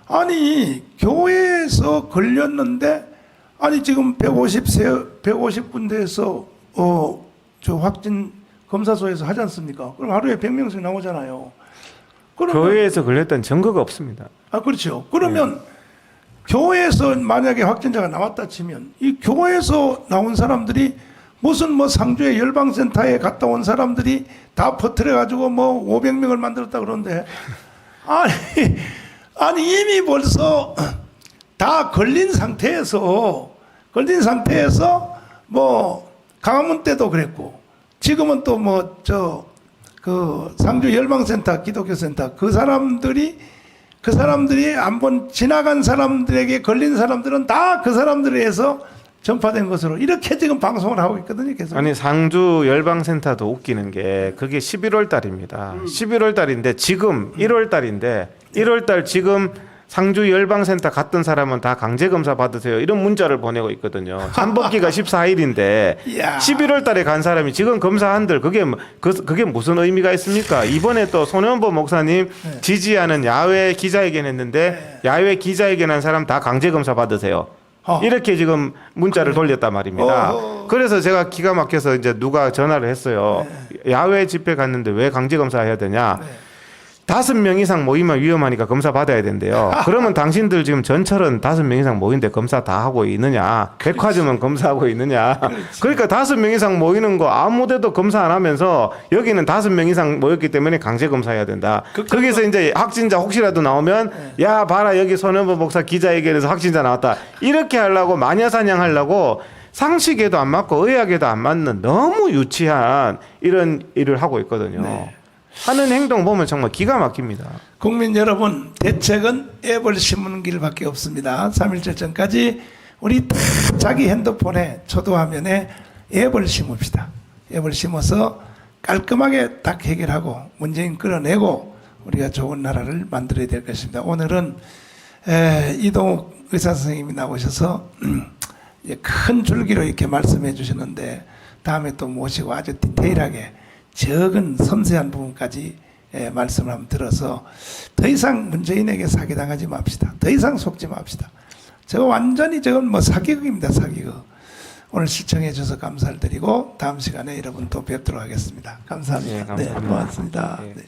Speaker 1: 아니 교회에서 걸렸는데 아니 지금 150군데에서 저 확진 검사소에서 하지 않습니까? 그럼 하루에 100명씩 나오잖아요.
Speaker 2: 교회에서 걸렸다는 증거가 없습니다.
Speaker 1: 그렇죠. 그러면 교회에서 만약에 확진자가 나왔다 치면 이 교회에서 나온 사람들이 무슨 뭐 상주의 열방센터에 갔다 온 사람들이 다 퍼뜨려 가지고 뭐 500명을 만들었다 그러는데 아니 이미 벌써 다 걸린 상태에서 뭐 강화문 때도 그랬고 지금은 또 뭐 그 상주 열방센터 기독교센터 그 사람들이 한번 지나간 사람들에게 걸린 사람들은 다 그 사람들에 의해서 전파된 것으로 이렇게 지금 방송을 하고 있거든요. 계속.
Speaker 2: 아니 상주 열방센터도 웃기는 게 그게 11월 달입니다. 11월 달인데 지금 1월 달인데 1월 달 지금 상주 열방센터 갔던 사람은 다 강제검사 받으세요. 이런 문자를 보내고 있거든요. 잠복기가 14일인데 11월 달에 간 사람이 지금 검사한들 그게 무슨 의미가 있습니까? 이번에 또 손현보 목사님 지지하는 야외 기자회견 했는데 야외 기자회견한 사람 다 강제검사 받으세요. 이렇게 지금 문자를 돌렸단 말입니다. 그래서 제가 기가 막혀서 이제 누가 전화를 했어요. 야외 집회 갔는데 왜 강제검사 해야 되냐? 5명 이상 모이면 위험하니까 검사 받아야 된대요. 그러면 당신들 지금 전철은 5명 이상 모이는데 검사 다 하고 있느냐? 백화점은 검사하고 있느냐? 그러니까 5명 이상 모이는 거 아무데도 검사 안 하면서 여기는 5명 이상 모였기 때문에 강제 검사해야 된다. 거기서 이제 확진자 혹시라도 나오면 야 봐라 여기 손현보 목사 기자회견에서 확진자 나왔다. 이렇게 하려고 마녀사냥 하려고 상식에도 안 맞고 의학에도 안 맞는 너무 유치한 이런 일을 하고 있거든요. 네. 하는 행동 보면 정말 기가 막힙니다.
Speaker 1: 국민 여러분, 대책은 앱을 심는 길밖에 없습니다. 3.1절 전까지 우리 다 자기 핸드폰에 초도화면에 앱을 심읍시다. 앱을 심어서 깔끔하게 딱 해결하고 문재인 끌어내고 우리가 좋은 나라를 만들어야 될 것입니다. 오늘은 이동욱 의사 선생님이 나오셔서 큰 줄기로 이렇게 말씀해 주셨는데 다음에 또 모시고 아주 디테일하게 적은 섬세한 부분까지 말씀을 한번 들어서 더 이상 문재인에게 사기당하지 맙시다. 더 이상 속지 맙시다. 저거 완전히 저건 뭐 사기극입니다. 사기극. 오늘 시청해 주셔서 감사를 드리고 다음 시간에 여러분 또 뵙도록 하겠습니다. 감사합니다.
Speaker 2: 네, 감사합니다.
Speaker 1: 네, 고맙습니다.
Speaker 2: 네.
Speaker 1: 네.